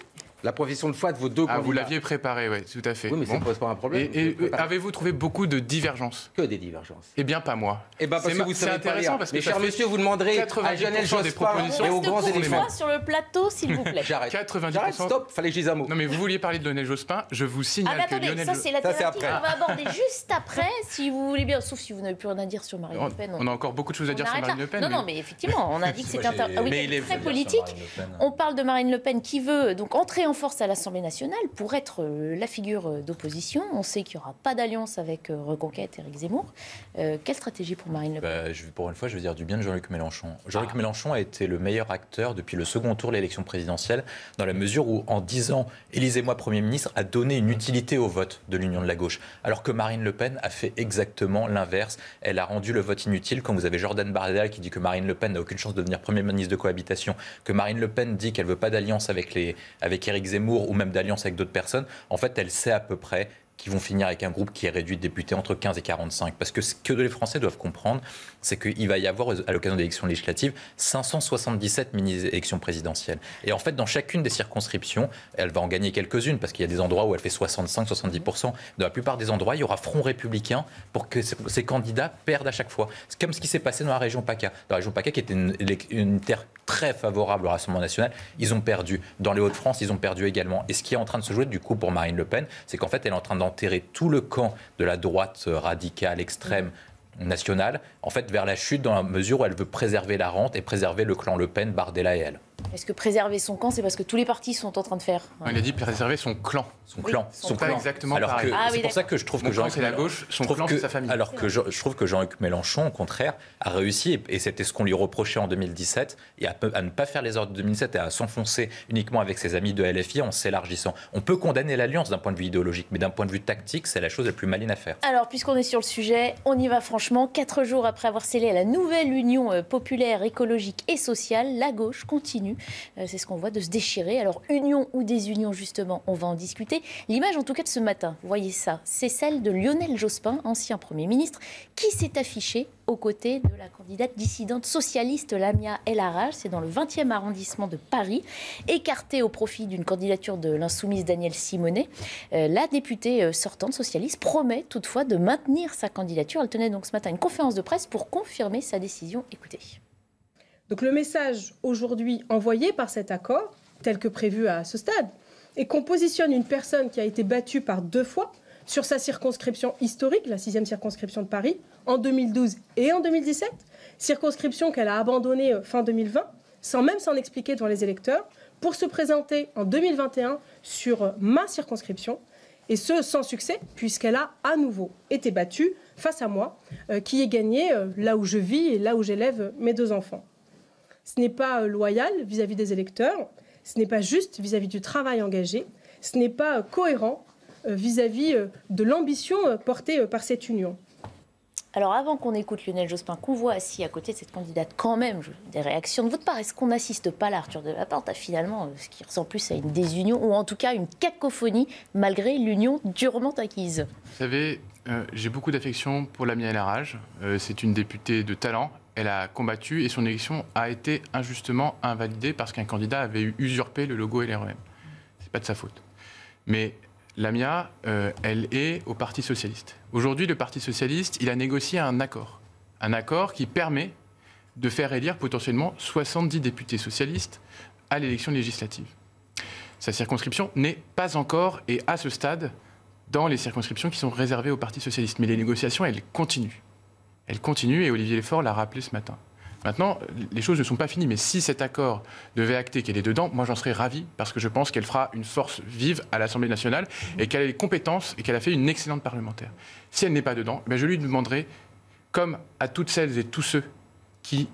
la profession de foi de vos deux candidats. Vous l'aviez préparé, oui, tout à fait. Oui, mais ça ne pose pas un problème. Et avez-vous trouvé beaucoup de divergences? Que des divergences. Eh bien, pas moi. Eh bien, parce que vous savez pas lire. Mais cher monsieur, vous demanderez à Lionel Jospin et aux grands éléphants. Sur le plateau, s'il vous plaît. J'arrête. 90%. Stop, fallait que je dise un mot. Non, mais vous vouliez parler de Lionel Jospin. Je vous signale que Lionel Jospin. Ça, c'est la thématique qu'on va aborder juste après, si vous voulez bien. Sauf si vous n'avez plus rien à dire sur Marine Le Pen. On a encore beaucoup de choses à dire sur Marine Le Pen. Non, mais effectivement, on a dit que c'était très politique. On parle de Marine Le Pen qui veut donc entrer en force à l'Assemblée nationale pour être la figure d'opposition. On sait qu'il n'y aura pas d'alliance avec Reconquête, Éric Zemmour. Quelle stratégie pour Marine Le Pen? Pour une fois, je veux dire du bien de Jean-Luc Mélenchon. Jean-Luc Mélenchon a été le meilleur acteur depuis le second tour de l'élection présidentielle, dans la mesure où, en 10 ans, élisez-moi Premier ministre a donné une utilité au vote de l'Union de la gauche. Alors que Marine Le Pen a fait exactement l'inverse. Elle a rendu le vote inutile. Quand vous avez Jordan Bardella qui dit que Marine Le Pen n'a aucune chance de devenir Premier ministre de cohabitation, que Marine Le Pen dit qu'elle ne veut pas d'alliance avec Éric Zemmour ou même d'alliance avec d'autres personnes, en fait, elle sait à peu près qu'ils vont finir avec un groupe qui est réduit de députés entre 15 et 45. Parce que ce que les Français doivent comprendre, c'est qu'il va y avoir, à l'occasion des élections législatives, 577 mini-élections présidentielles. Et en fait, dans chacune des circonscriptions, elle va en gagner quelques-unes, parce qu'il y a des endroits où elle fait 65-70%. Dans la plupart des endroits, il y aura Front républicain pour que ces candidats perdent à chaque fois. C'est comme ce qui s'est passé dans la région PACA. Dans la région PACA, qui était une terre très favorable au Rassemblement national, ils ont perdu. Dans les Hauts-de-France, ils ont perdu également. Et ce qui est en train de se jouer, du coup, pour Marine Le Pen, c'est qu'en fait, elle est en train d'enterrer tout le camp de la droite radicale, extrême, nationale, en fait, vers la chute, dans la mesure où elle veut préserver la rente et préserver le clan Le Pen, Bardella et elle. Est-ce que préserver son camp, c'est parce que tous les partis sont en train de faire? Il a dit préserver son clan. Son clan. Son clan. Exactement alors pareil. C'est pour ça que je trouve que Jean-Luc c'est la gauche, son clan c'est sa famille. Alors que je trouve que Jean-Luc Mélenchon, au contraire, a réussi, et c'était ce qu'on lui reprochait en 2017, et à ne pas faire les ordres de 2007 et à s'enfoncer uniquement avec ses amis de LFI en s'élargissant. On peut condamner l'alliance d'un point de vue idéologique, mais d'un point de vue tactique, c'est la chose la plus maligne à faire. Alors, puisqu'on est sur le sujet, on y va franchement. 4 jours après avoir scellé la nouvelle Union populaire, écologique et sociale, la gauche continue. C'est ce qu'on voit de se déchirer. Alors, union ou désunion, justement, on va en discuter. L'image, en tout cas, de ce matin, vous voyez ça, c'est celle de Lionel Jospin, ancien Premier ministre, qui s'est affiché aux côtés de la candidate dissidente socialiste Lamia El Harraj. C'est dans le 20e arrondissement de Paris, écartée au profit d'une candidature de l'insoumise Danielle Simonet. La députée sortante socialiste promet toutefois de maintenir sa candidature. Elle tenait donc ce matin une conférence de presse pour confirmer sa décision. Écoutez. Donc le message aujourd'hui envoyé par cet accord, tel que prévu à ce stade, est qu'on positionne une personne qui a été battue par 2 fois sur sa circonscription historique, la 6e circonscription de Paris, en 2012 et en 2017, circonscription qu'elle a abandonnée fin 2020, sans même s'en expliquer devant les électeurs, pour se présenter en 2021 sur ma circonscription, et ce sans succès, puisqu'elle a à nouveau été battue face à moi, qui ai gagné là où je vis et là où j'élève mes 2 enfants. ce n'est pas loyal vis-à-vis des électeurs, ce n'est pas juste vis-à-vis du travail engagé, ce n'est pas cohérent vis-à-vis de l'ambition portée par cette union. Alors avant qu'on écoute Lionel Jospin, qu'on voit assis à côté de cette candidate, quand même, des réactions de votre part, est-ce qu'on n'assiste pas là, Arthur Delaporte, à finalement ce qui ressemble plus à une désunion, ou en tout cas une cacophonie, malgré l'union durement acquise? Vous savez, j'ai beaucoup d'affection pour Lamia El Harraj. C'est une députée de talent. Elle a combattu et son élection a été injustement invalidée parce qu'un candidat avait usurpé le logo LREM. C'est pas de sa faute. Mais Lamia, elle est au Parti socialiste. Aujourd'hui, le Parti socialiste, il a négocié un accord qui permet de faire élire potentiellement 70 députés socialistes à l'élection législative. Sa circonscription n'est pas encore, et à ce stade, dans les circonscriptions qui sont réservées au Parti socialiste. Mais les négociations, elles continuent. Elles continuent, et Olivier Léfort l'a rappelé ce matin. Maintenant, les choses ne sont pas finies, mais si cet accord devait acter qu'elle est dedans, moi j'en serais ravi, parce que je pense qu'elle fera une force vive à l'Assemblée nationale, et qu'elle a les compétences, et qu'elle a fait une excellente parlementaire. Si elle n'est pas dedans, je lui demanderai, comme à toutes celles et tous ceux qui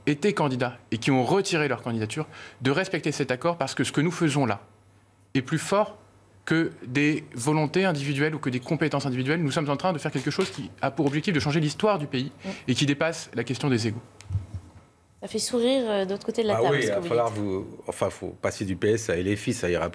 étaient candidats et qui ont retiré leur candidature, de respecter cet accord, parce que ce que nous faisons là est plus fort que des volontés individuelles ou que des compétences individuelles. Nous sommes en train de faire quelque chose qui a pour objectif de changer l'histoire du pays et qui dépasse la question des égos. Ça fait sourire d'autre côté de la table. Oui, il va falloir faut passer du PS à LFI, ça ira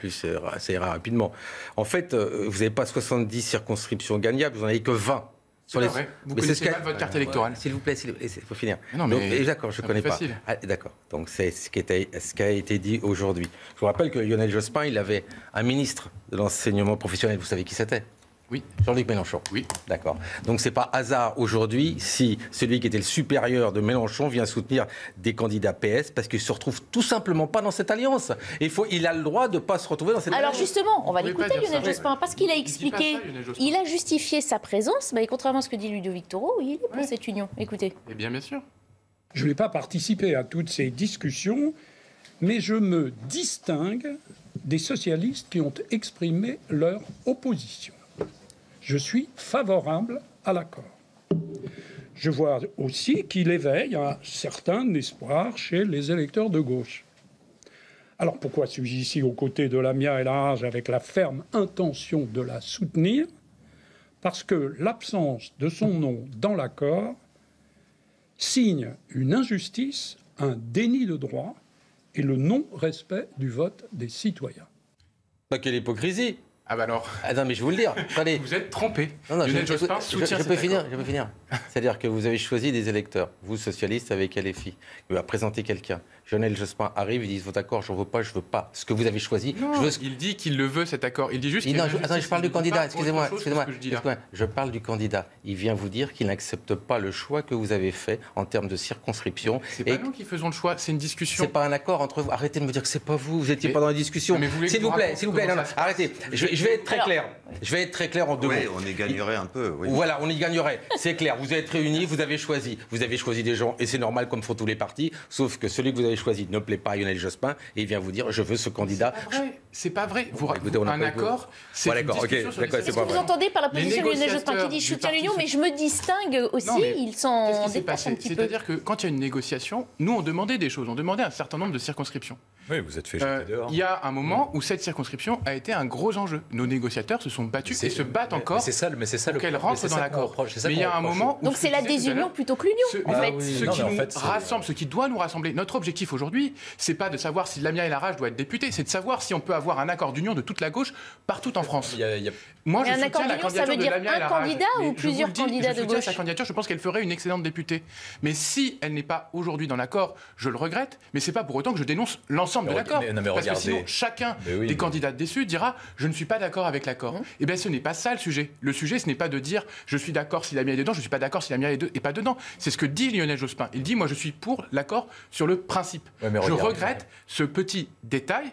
rapidement. En fait, vous n'avez pas 70 circonscriptions gagnables, vous n'en avez que 20. C'est vrai. Vous connaissez mal votre carte électorale. S'il vous plaît, il faut finir. Non, mais d'accord, je ne connais pas. D'accord. Donc c'est ce qui a été dit aujourd'hui. Je vous rappelle que Lionel Jospin, il avait un ministre de l'enseignement professionnel. Vous savez qui c'était? Oui. Jean-Luc Mélenchon. Oui. D'accord. Donc c'est pas hasard aujourd'hui si celui qui était le supérieur de Mélenchon vient soutenir des candidats PS parce qu'il se retrouve tout simplement pas dans cette alliance. Il a le droit de pas se retrouver dans cette alliance. Alors justement, on va l'écouter Lionel Jospin parce qu'il a expliqué, il a justifié sa présence, mais contrairement à ce que dit Ludovic Toro, il est pour cette union. Écoutez. Eh bien sûr. Je n'ai pas participé à toutes ces discussions, mais je me distingue des socialistes qui ont exprimé leur opposition. Je suis favorable à l'accord. Je vois aussi qu'il éveille un certain espoir chez les électeurs de gauche. Alors pourquoi suis-je ici aux côtés de Lamia El Harraj avec la ferme intention de la soutenir? Parce que l'absence de son nom dans l'accord signe une injustice, un déni de droit et le non-respect du vote des citoyens. Quelle hypocrisie! Ah bah alors. Ah non mais je vais vous le dire. Attendez. Vous êtes trompé. Non, je peux finir. C'est-à-dire que vous avez choisi des électeurs, vous socialistes avec LFI, il va présenter quelqu'un. Lionel Jospin arrive, il dit votre accord, je veux pas. Ce que vous avez choisi, non, il dit qu'il le veut cet accord. Il dit juste. Attends, je parle du candidat. Excusez-moi. Je parle du candidat. Il vient vous dire qu'il n'accepte pas le choix que vous avez fait en termes de circonscription. C'est pas nous qui faisons le choix. C'est une discussion. C'est pas un accord entre vous. Arrêtez de me dire que c'est pas vous. Vous étiez pas dans la discussion. S'il vous plaît. Non, arrêtez. Je vais être très clair. Je vais être très clair en deux mots. Oui, on y gagnerait un peu. Oui. Voilà, on y gagnerait. C'est clair. Vous êtes réunis, vous avez choisi. Vous avez choisi des gens, et c'est normal comme font tous les partis, sauf que celui que vous avez choisi ne plaît pas à Lionel Jospin, et il vient vous dire je veux ce candidat. C'est pas vrai. Un accord, c'est une discussion sur Qu'est-ce que vous entendez par la position de Lionel Jospin qui dit je soutiens l'union, mais je me distingue aussi, il s'en dépasse un petit peu. C'est-à-dire que quand il y a une négociation, nous on demandait des choses, on demandait un certain nombre de circonscriptions. Oui, vous êtes fait jeter dehors. Il y a un moment où cette circonscription a été un gros enjeu. Nos négociateurs se sont battus et se battent encore pour qu'elle rentre dans l'accord. Mais il y a un moment où... Donc c'est la désunion plutôt que l'union, en fait. Ce qui nous rassemble, ce qui doit nous rassembler. Notre objectif aujourd'hui, c'est pas de savoir si Lamia El Harraj doit être députée, c'est de savoir si on peut avoir un accord d'union de toute la gauche partout en France. Moi, je soutiens la candidature de Lamia El Harraj. Un candidat ou plusieurs candidats de gauche? Sa candidature, je pense qu'elle ferait une excellente députée. Mais si elle n'est pas aujourd'hui dans l'accord, je le regrette, mais c'est pas pour autant que je dénonce l'ensemble de l'accord. Parce que sinon, chacun des candidats déçus dira « je ne suis pas d'accord avec l'accord ». Eh bien, ce n'est pas ça le sujet. Le sujet, ce n'est pas de dire « je suis d'accord si Lamia est dedans, je ne suis pas d'accord si Lamia est pas dedans ». C'est ce que dit Lionel Jospin. Il dit « moi, je suis pour l'accord sur le principe ». Je regrette ce petit détail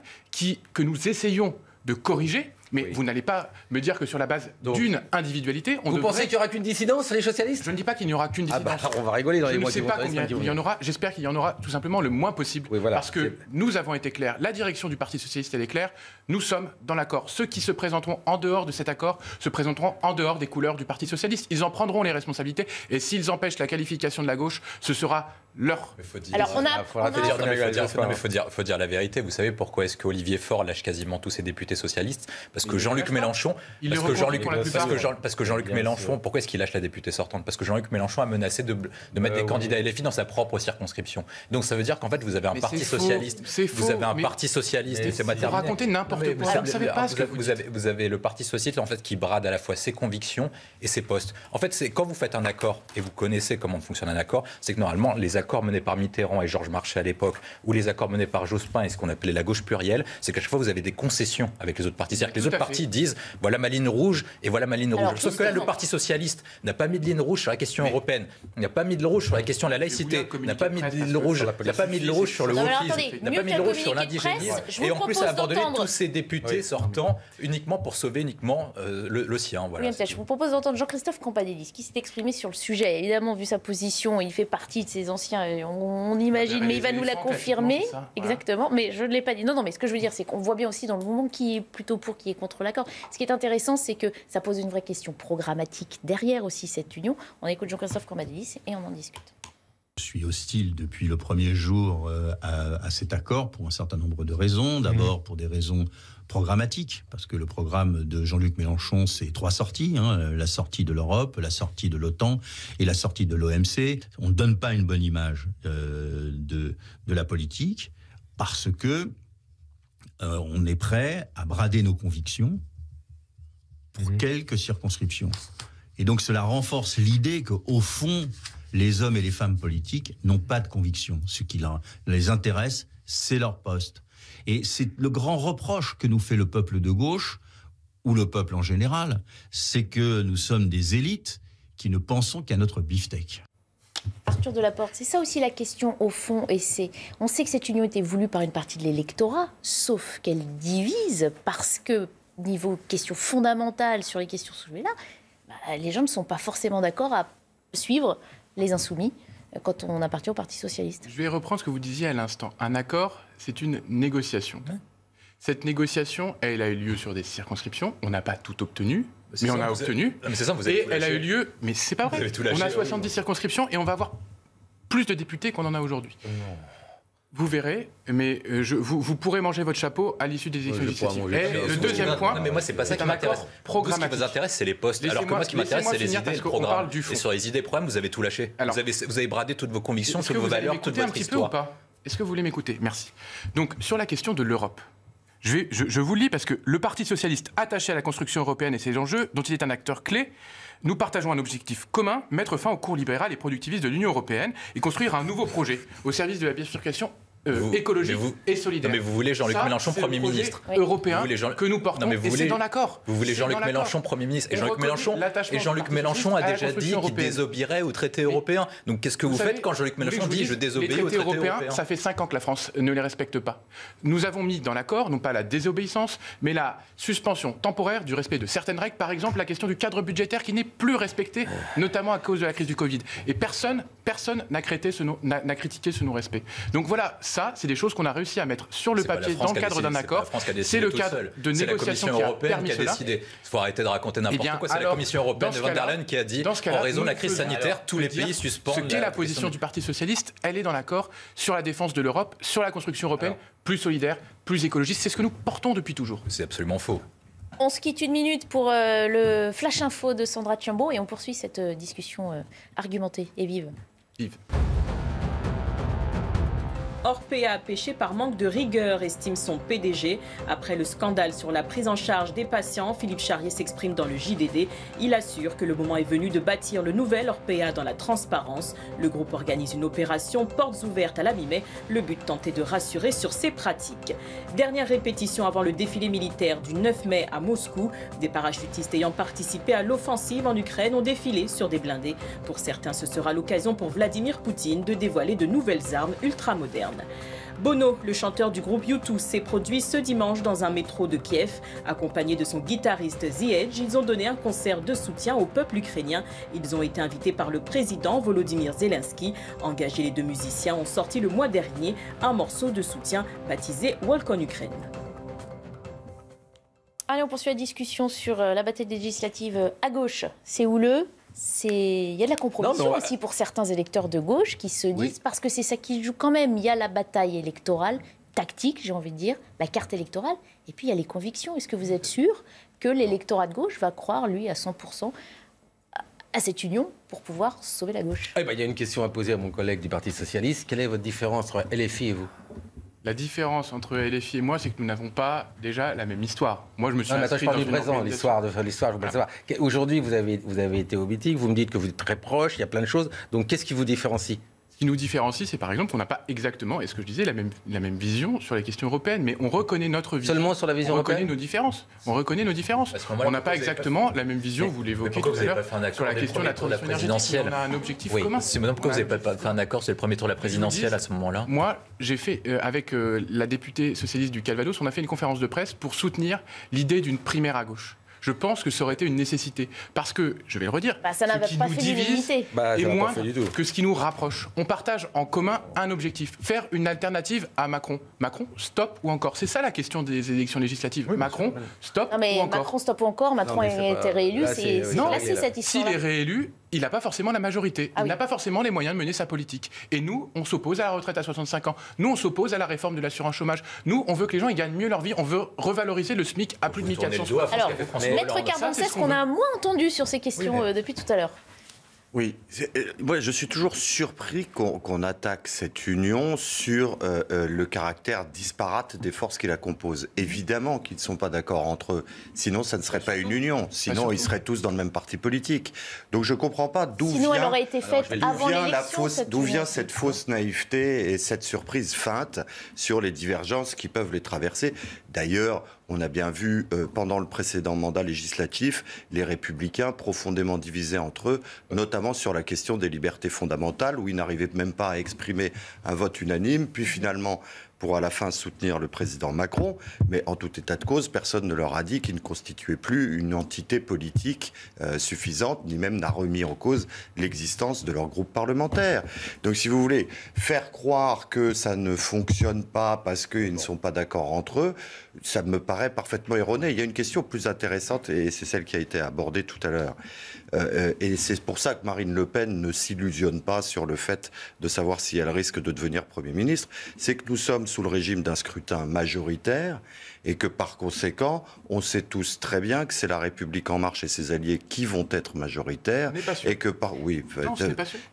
que nous essayons de corriger. Mais vous n'allez pas me dire que sur la base d'une individualité, vous pensez qu'il n'y aura qu'une dissidence, les socialistes? Je ne dis pas qu'il n'y aura qu'une dissidence. On va rigoler dans les mois qui vont. Je ne sais pas combien il y en aura. J'espère qu'il y en aura tout simplement le moins possible. Parce que nous avons été clairs. La direction du Parti socialiste, elle est claire. Nous sommes dans l'accord. Ceux qui se présenteront en dehors de cet accord se présenteront en dehors des couleurs du Parti socialiste. Ils en prendront les responsabilités. Et s'ils empêchent la qualification de la gauche, ce sera leur. Alors, faut dire la vérité. Vous savez pourquoi est-ce qu'Olivier Faure lâche quasiment tous ses députés socialistes? Parce que Jean-Luc Mélenchon. Parce que Jean-Luc Mélenchon. Pourquoi est-ce qu'il lâche la députée sortante? Parce que Jean-Luc Mélenchon a menacé de mettre des candidats LFI dans sa propre circonscription. Donc ça veut dire qu'en fait vous avez un parti socialiste. Vous avez un parti socialiste. Vous racontez n'importe quoi. Vous savez pas ce que vous avez le parti socialiste en fait qui brade à la fois ses convictions et ses postes. En fait, c'est quand vous faites un accord et vous connaissez comment fonctionne un accord, c'est que normalement les accords menés par Mitterrand et Georges Marchais à l'époque, ou les accords menés par Jospin et ce qu'on appelait la gauche plurielle, c'est qu'à chaque fois vous avez des concessions avec les autres partis. C'est-à-dire que les autres partis disent voilà ma ligne rouge et voilà ma ligne rouge. Sauf que là, le Parti socialiste n'a pas mis de ligne rouge sur la question européenne, n'a pas mis de rouge sur la question de la laïcité, n'a pas mis de ligne rouge, n'a pas mis de rouge sur le wokisme, n'a pas mis de rouge sur l'indigénisme, et en plus a abandonné tous ses députés sortants uniquement pour sauver uniquement le sien. Voilà. Oui, je vous propose d'entendre Jean-Christophe Campandélis qui s'est exprimé sur le sujet. Évidemment, vu sa position, il fait partie de ces anciens, on imagine, mais il va nous la confirmer. Exactement, mais je ne l'ai pas dit. Non, mais ce que je veux dire, c'est qu'on voit bien aussi dans le mouvement qui est plutôt pour, qui est contre l'accord. Ce qui est intéressant, c'est que ça pose une vraie question programmatique derrière aussi cette union. On écoute Jean-Christophe Campandélis et on en discute. Je suis hostile depuis le premier jour à cet accord pour un certain nombre de raisons. D'abord pour des raisons programmatiques, parce que le programme de Jean-Luc Mélenchon, c'est 3 sorties, la sortie de l'Europe, la sortie de l'OTAN et la sortie de l'OMC. On ne donne pas une bonne image de la politique, parce que on est prêt à brader nos convictions pour quelques circonscriptions. Et donc cela renforce l'idée qu'au fond, les hommes et les femmes politiques n'ont pas de conviction. Ce qui les intéresse, c'est leur poste. Et c'est le grand reproche que nous fait le peuple de gauche, ou le peuple en général, c'est que nous sommes des élites qui ne pensons qu'à notre beefsteak. Arthur Delaporte, c'est ça aussi la question au fond, et on sait que cette union était voulue par une partie de l'électorat, sauf qu'elle divise parce que, niveau question fondamentale sur les questions soulevées là, les gens ne sont pas forcément d'accord à suivre les insoumis quand on appartient au Parti socialiste. Je vais reprendre ce que vous disiez à l'instant. Un accord, c'est une négociation. Cette négociation, elle a eu lieu sur des circonscriptions. On n'a pas tout obtenu, mais on a obtenu. Et elle a eu lieu, mais c'est pas vrai. On a 70 circonscriptions et on va avoir plus de députés qu'on en a aujourd'hui. Vous verrez, mais vous pourrez manger votre chapeau à l'issue des élections législatives. Le deuxième point, mais moi c'est pas ça qui m'intéresse. Ce qui vous intéresse, c'est les postes. Alors que moi, ce qui m'intéresse, c'est les idées et le programme. Et sur les idées et programmes, vous avez tout lâché. Vous avez bradé toutes vos convictions, toutes vos valeurs, toute votre histoire. Est-ce que vous voulez m'écouter? Merci. Donc sur la question de l'Europe, je vous le lis parce que le Parti socialiste attaché à la construction européenne et ses enjeux, dont il est un acteur clé, nous partageons un objectif commun, mettre fin au cours libéral et productiviste de l'Union européenne et construire un nouveau projet au service de la bifurcation écologique et solidaire. Mais vous voulez Jean-Luc Mélenchon Premier ministre européen que nous portons, et c'est dans l'accord. Vous voulez Jean-Luc Mélenchon Premier ministre. Et Jean-Luc Mélenchon a déjà dit qu'il désobéirait aux traités européens. Donc qu'est-ce que vous faites quand Jean-Luc Mélenchon dit je désobéis aux traités européens? Ça fait 5 ans que la France ne les respecte pas. Nous avons mis dans l'accord, non pas la désobéissance, mais la suspension temporaire du respect de certaines règles. Par exemple, la question du cadre budgétaire qui n'est plus respecté, notamment à cause de la crise du Covid. Et personne n'a critiqué ce non-respect. Donc voilà, ça, c'est des choses qu'on a réussi à mettre sur le papier dans le cadre d'un accord. C'est le cadre de négociation qui a permis cela. Il faut arrêter de raconter n'importe quoi. C'est la Commission européenne de Von der Leyen qui a dit, en raison de la crise sanitaire, tous les pays suspendent. Ce qu'est la position du Parti socialiste, elle est dans l'accord sur la défense de l'Europe, sur la construction européenne, plus solidaire, plus écologiste. C'est ce que nous portons depuis toujours. C'est absolument faux. On se quitte 1 minute pour le Flash Info de Sandra Tchiambo et on poursuit cette discussion argumentée et vive. Orpea a péché par manque de rigueur, estime son PDG. Après le scandale sur la prise en charge des patients, Philippe Charrier s'exprime dans le JDD. Il assure que le moment est venu de bâtir le nouvel Orpea dans la transparence. Le groupe organise une opération portes ouvertes à la mi-mai. Le but tenter de rassurer sur ses pratiques. Dernière répétition avant le défilé militaire du 9 mai à Moscou. Des parachutistes ayant participé à l'offensive en Ukraine ont défilé sur des blindés. Pour certains, ce sera l'occasion pour Vladimir Poutine de dévoiler de nouvelles armes ultramodernes. Bono, le chanteur du groupe U2, s'est produit ce dimanche dans un métro de Kiev. Accompagné de son guitariste The Edge, ils ont donné un concert de soutien au peuple ukrainien. Ils ont été invités par le président Volodymyr Zelensky. Engagés, les 2 musiciens ont sorti le mois dernier un morceau de soutien baptisé Walk on Ukraine. Allez, on poursuit la discussion sur la bataille législative à gauche. C'est houleux. il y a de la compromission aussi pour certains électeurs de gauche qui se disent, parce que c'est ça qui joue quand même, il y a la bataille électorale, tactique, j'ai envie de dire, la carte électorale, et puis il y a les convictions. Est-ce que vous êtes sûr que l'électorat de gauche va croire, lui, à 100% à cette union pour pouvoir sauver la gauche? Il y a une question à poser à mon collègue du Parti Socialiste. Quelle est votre différence entre LFI et vous? La différence entre LFI et moi, c'est que nous n'avons pas déjà la même histoire. Moi, je me suis inscrit je parle dans du une présent, l'histoire, je voudrais savoir. Aujourd'hui, vous avez été au meeting, vous me dites que vous êtes très proche, il y a plein de choses. Donc, qu'est-ce qui vous différencie? Ce qui nous différencie, c'est par exemple qu'on n'a pas exactement, et ce que je disais, la même vision sur les questions européennes, mais on reconnaît notre vision. Seulement sur la vision européenne? On reconnaît nos différences. On n'a pas exactement la même vision, vous l'évoquez tout à l'heure, sur la question de la transition énergétique. On a un objectif commun. Pourquoi vous n'avez pas fait un accord? C'est le premier tour de la présidentielle à ce moment-là. Moi, j'ai fait, avec la députée socialiste du Calvados, on a fait une conférence de presse pour soutenir l'idée d'une primaire à gauche. Je pense que ça aurait été une nécessité. Parce que, je vais le redire, ça n'a ce qui pas nous fait divise est moins que ce qui nous rapproche. On partage en commun un objectif, faire une alternative à Macron. Macron, stop ou encore? C'est ça la question des élections législatives. Macron, stop ou encore? Macron, stop ou encore? Macron a été réélu, c'est classé cette histoire. S'il est réélu, il n'a pas forcément la majorité. Il n'a pas forcément les moyens de mener sa politique. Et nous, on s'oppose à la retraite à 65 ans. Nous, on s'oppose à la réforme de l'assurance chômage. Nous, on veut que les gens ils gagnent mieux leur vie. On veut revaloriser le SMIC à plus de 1400 €. Alors, Maître Carbonès, qu'on a moins entendu sur ces questions depuis tout à l'heure. Oui, moi je suis toujours surpris qu'on attaque cette union sur le caractère disparate des forces qui la composent. Évidemment qu'ils ne sont pas d'accord entre eux, sinon ça ne serait pas une union, sinon ils seraient tous dans le même parti politique. Donc je ne comprends pas d'où elle aurait été faite avant l'élection. D'où vient cette fausse naïveté et cette surprise feinte sur les divergences qui peuvent les traverser. D'ailleurs, on a bien vu pendant le précédent mandat législatif les Républicains profondément divisés entre eux, notamment sur la question des libertés fondamentales, où ils n'arrivaient même pas à exprimer un vote unanime, puis finalement pour à la fin soutenir le président Macron, mais en tout état de cause, personne ne leur a dit qu'ils ne constituaient plus une entité politique suffisante, ni même n'a remis en cause l'existence de leur groupe parlementaire. Donc si vous voulez faire croire que ça ne fonctionne pas parce qu'ils ne sont pas d'accord entre eux, ça me paraît parfaitement erroné. Il y a une question plus intéressante, et c'est celle qui a été abordée tout à l'heure. Et c'est pour ça que Marine Le Pen ne s'illusionne pas sur le fait de savoir si elle risque de devenir Premier ministre. C'est que nous sommes sous le régime d'un scrutin majoritaire et que par conséquent, on sait tous très bien que c'est la République En Marche et ses alliés qui vont être majoritaires. Et que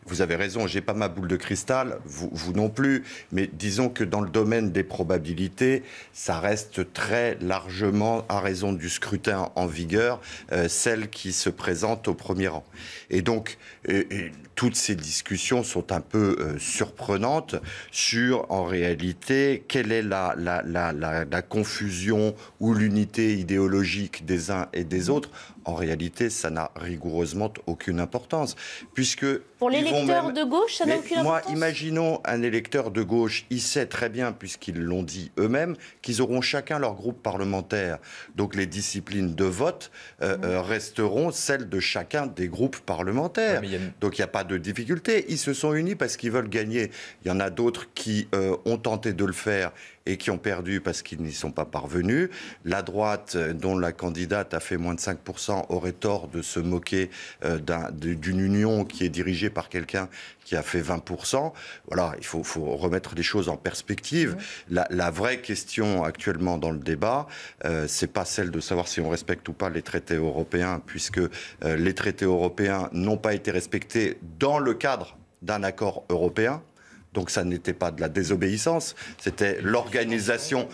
vous avez raison, j'ai pas ma boule de cristal, vous non plus, mais disons que dans le domaine des probabilités, ça reste très largement, à raison du scrutin en vigueur, celle qui se présente au premier rang. Et donc, toutes ces discussions sont un peu surprenantes sur, en réalité, quelle est la confusion ou l'unité idéologique des uns et des autres. En réalité, ça n'a rigoureusement aucune importance. Puisque pour l'électeur de gauche, ça n'a aucune importance. Moi, imaginons un électeur de gauche, il sait très bien, puisqu'ils l'ont dit eux-mêmes, qu'ils auront chacun leur groupe parlementaire. Donc les disciplines de vote resteront celles de chacun des groupes parlementaires. Donc il n'y a pas de difficulté. Ils se sont unis parce qu'ils veulent gagner. Il y en a d'autres qui ont tenté de le faire et qui ont perdu parce qu'ils n'y sont pas parvenus. La droite, dont la candidate a fait moins de 5%, aurait tort de se moquer d'une union qui est dirigée par quelqu'un qui a fait 20%. Voilà, il faut remettre les choses en perspective. La vraie question actuellement dans le débat, c'est pas celle de savoir si on respecte ou pas les traités européens, puisque les traités européens n'ont pas été respectés dans le cadre d'un accord européen. Donc ça n'était pas de la désobéissance, c'était l'organisation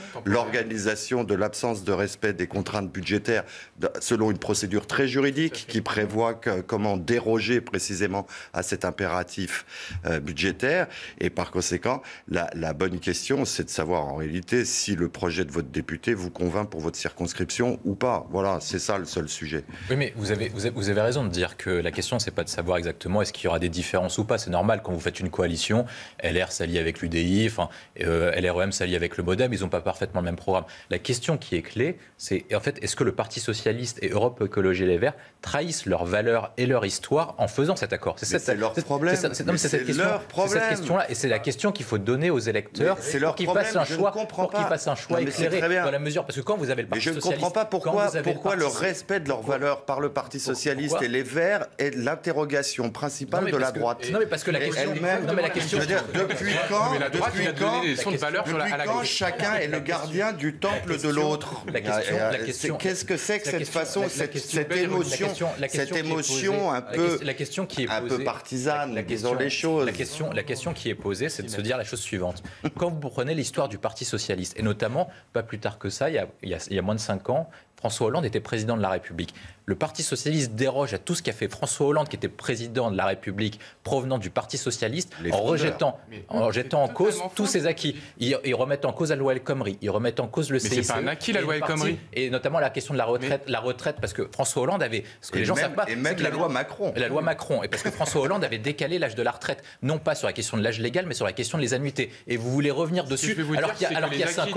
de l'absence de respect des contraintes budgétaires selon une procédure très juridique qui prévoit comment déroger précisément à cet impératif budgétaire. Et par conséquent, la bonne question, c'est de savoir en réalité si le projet de votre député vous convainc pour votre circonscription ou pas. Voilà, c'est ça le seul sujet. Oui, mais vous avez raison de dire que la question, c'est pas de savoir exactement est-ce qu'il y aura des différences ou pas. C'est normal quand vous faites une coalition. LR s'allie avec l'UDI, LREM s'allie avec le MoDem, ils n'ont pas parfaitement le même programme. La question qui est clé, c'est en fait, est-ce que le Parti socialiste et Europe Écologie Les Verts trahissent leurs valeurs et leur histoire en faisant cet accord? C'est leur problème. C'est cette question-là, et c'est la question qu'il faut donner aux électeurs pour qu'ils fassent un choix éclairé dans la mesure, parce que quand vous avez le Parti socialiste, je ne comprends pas pourquoi le respect de leurs valeurs par le Parti socialiste et les Verts est l'interrogation principale de la droite. Non, mais parce que la question... Je veux dire, depuis quand chacun est le gardien du temple de l'autre? Qu'est-ce que c'est que cette façon, cette émotion un peu partisane, disons les choses? La question qui est posée, c'est de se dire la chose suivante. Quand vous prenez l'histoire du Parti socialiste, et notamment, pas plus tard que ça, il y a moins de 5 ans, François Hollande était président de la République. Le Parti socialiste déroge à tout ce qu'a fait François Hollande, qui était président de la République, provenant du Parti socialiste, en rejetant en cause tous ses acquis. Ils remettent en cause la loi El Khomri, ils remettent en cause le CICE. Mais c'est pas un acquis, la loi El Khomri. Et notamment la question de la retraite, parce que François Hollande avait... Ce que les gens savent pas, et même la loi Macron. La loi Macron. Et parce que François Hollande avait décalé l'âge de la retraite, non pas sur la question de l'âge légal, mais sur la question des annuités. Et vous voulez revenir dessus, alors qu'il y a 5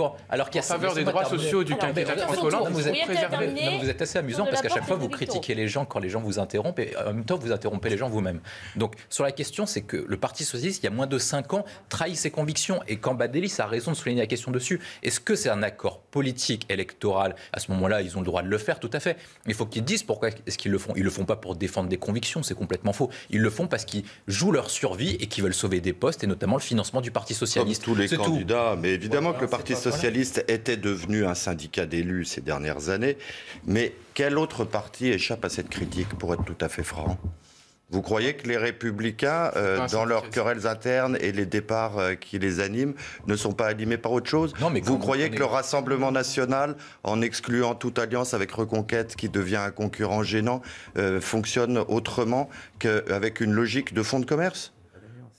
ans... En faveur des droits sociaux du quinquennat de François Hollande, vous êtes assez amusant parce qu'à chaque fois vous critiquez les gens quand les gens vous interrompent et en même temps vous interrompez les gens vous-même. Donc sur la question, c'est que le Parti socialiste, il y a moins de 5 ans, trahit ses convictions, et Cambadélis a raison de souligner la question dessus. Est-ce que c'est un accord politique, électoral? À ce moment-là, ils ont le droit de le faire, tout à fait. Il faut qu'ils disent pourquoi est-ce qu'ils le font. Ils le font pas pour défendre des convictions, c'est complètement faux. Ils le font parce qu'ils jouent leur survie et qu'ils veulent sauver des postes, et notamment le financement du Parti socialiste. Comme tous les candidats, mais évidemment que le Parti socialiste était devenu un syndicat d'élus ces dernières années. Mais quel autre parti échappe à cette critique, pour être tout à fait franc? Vous croyez que les Républicains, dans leurs querelles internes et les départs qui les animent, ne sont pas animés par autre chose? Vous croyez que le Rassemblement national, en excluant toute alliance avec Reconquête, qui devient un concurrent gênant, fonctionne autrement qu'avec une logique de fonds de commerce?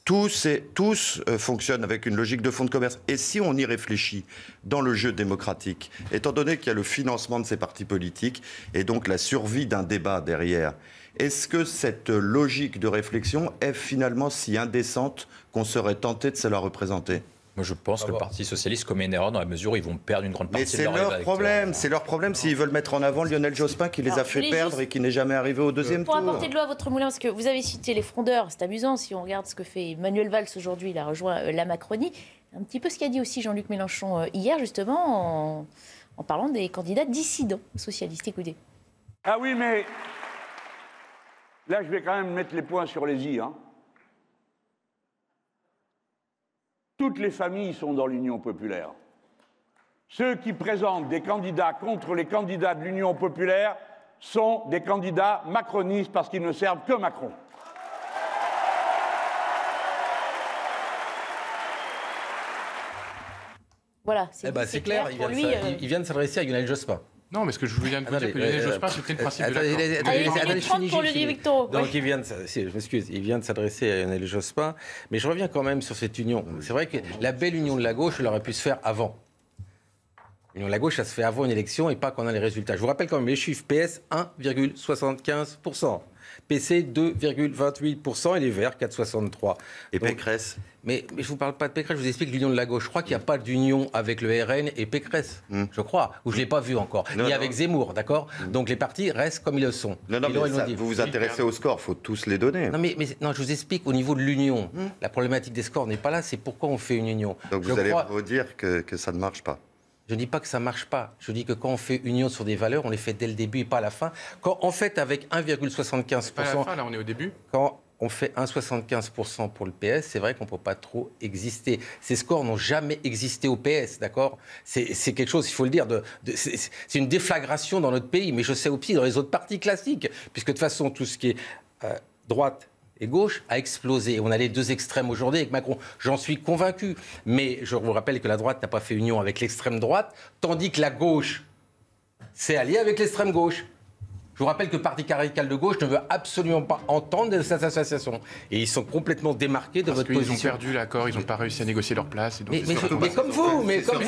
Tous fonctionnent avec une logique de fonds de commerce. Et si on y réfléchit dans le jeu démocratique, étant donné qu'il y a le financement de ces partis politiques et donc la survie d'un débat derrière, est-ce que cette logique de réflexion est finalement si indécente qu'on serait tenté de se la représenter? Moi, je pense que le Parti socialiste commet une erreur dans la mesure où ils vont perdre une grande partie de leur électorat. Mais c'est leur problème s'ils veulent mettre en avant Lionel Jospin qui les a fait perdre et qui n'est jamais arrivé au deuxième tour. Pour apporter de l'eau à votre moulin, parce que vous avez cité les frondeurs, c'est amusant si on regarde ce que fait Manuel Valls aujourd'hui, il a rejoint la Macronie. Un petit peu ce qu'a dit aussi Jean-Luc Mélenchon hier, justement, en parlant des candidats dissidents socialistes. Écoutez. Ah oui, mais là, je vais quand même mettre les points sur les i. Toutes les familles sont dans l'Union populaire. Ceux qui présentent des candidats contre les candidats de l'Union populaire sont des candidats macronistes parce qu'ils ne servent que Macron. Voilà, c'est clair, il vient de s'adresser à Lionel Jospin. Non, mais ce que je viens de vous dire, que Lionel Jospin, c'est le principe de l'accord. Donc il vient de s'adresser à Lionel Jospin, mais je reviens quand même sur cette union. C'est vrai que la belle union de la gauche, elle aurait pu se faire avant. L'union de la gauche, ça se fait avant une élection et pas quand on a les résultats. Je vous rappelle quand même les chiffres. PS, 1,75%. PC, 2,28% et les Verts, 4,63%. Et Pécresse? Mais je ne vous parle pas de Pécresse, je vous explique l'union de la gauche. Je crois qu'il n'y a pas d'union avec le RN et Pécresse, je crois, ou je ne l'ai pas vu encore, ni avec Zemmour, d'accord? Donc les partis restent comme ils le sont. Vous vous intéressez aux scores, il faut tous les donner. Non, mais je vous explique, au niveau de l'union, la problématique des scores n'est pas là, c'est pourquoi on fait une union. Donc vous allez vous dire que ça ne marche pas? Je ne dis pas que ça ne marche pas. Je dis que quand on fait union sur des valeurs, on les fait dès le début et pas à la fin. Quand on fait avec 1,75%... Pas à la fin, là, on est au début. Quand on fait 1,75% pour le PS, c'est vrai qu'on ne peut pas trop exister. Ces scores n'ont jamais existé au PS, d'accord? C'est quelque chose, il faut le dire, c'est une déflagration dans notre pays, mais je sais aussi dans les autres partis classiques, puisque de toute façon, tout ce qui est droite et gauche a explosé. On a les deux extrêmes aujourd'hui avec Macron. J'en suis convaincu. Mais je vous rappelle que la droite n'a pas fait union avec l'extrême droite, tandis que la gauche s'est alliée avec l'extrême gauche. Je vous rappelle que le Parti radical de gauche ne veut absolument pas entendre de cette association. Et ils sont complètement démarqués de votre position. Ils ont perdu l'accord, ils n'ont pas réussi à négocier leur place. Et donc mais comme vous,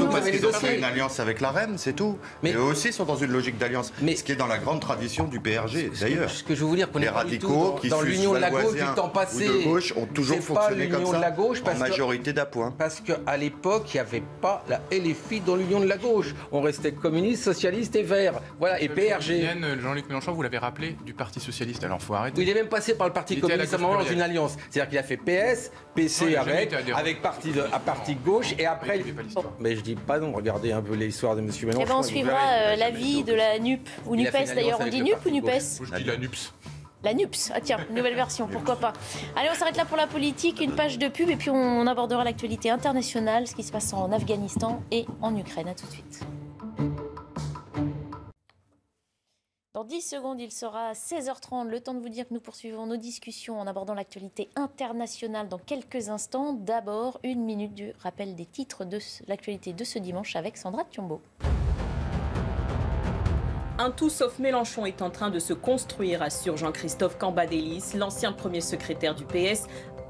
parce qu'ils ont fait une alliance avec la REM, c'est tout. Mais eux aussi sont dans une logique d'alliance. Ce qui est dans la grande tradition du PRG, d'ailleurs. Ce que je veux vous dire, qu'on les radicaux qui dans l'union de la gauche du temps passé, ou de gauche ont toujours fonctionné comme ça, de la gauche en majorité d'appoint. Parce qu'à l'époque, il n'y avait pas la LFI dans l'union de la gauche. On restait communiste, socialiste et vert. Voilà, et PRG. Jean-Luc Mélenchon, vous l'avez rappelé, du Parti Socialiste, alors faut arrêter. Il est même passé par le Parti communiste à un moment dans une alliance. C'est-à-dire qu'il a fait PS, PC avec parti de gauche et après... Mais je dis pas non, regardez un peu l'histoire de M. Mélenchon. Eh ben on suivra l'avis de la NUP, ou NUPES d'ailleurs. On dit NUP ou NUPES? Je dis la NUPS. La NUPS, ah tiens, nouvelle version, pourquoi pas. Allez, on s'arrête là pour la politique, une page de pub et puis on abordera l'actualité internationale, ce qui se passe en Afghanistan et en Ukraine. À tout de suite. Dans 10 secondes, il sera 16h30. Le temps de vous dire que nous poursuivons nos discussions en abordant l'actualité internationale dans quelques instants. D'abord, 1 minute du rappel des titres de l'actualité de ce dimanche avec Sandra Thiombo. Un tout sauf Mélenchon est en train de se construire, assure Jean-Christophe Cambadélis, l'ancien premier secrétaire du PS,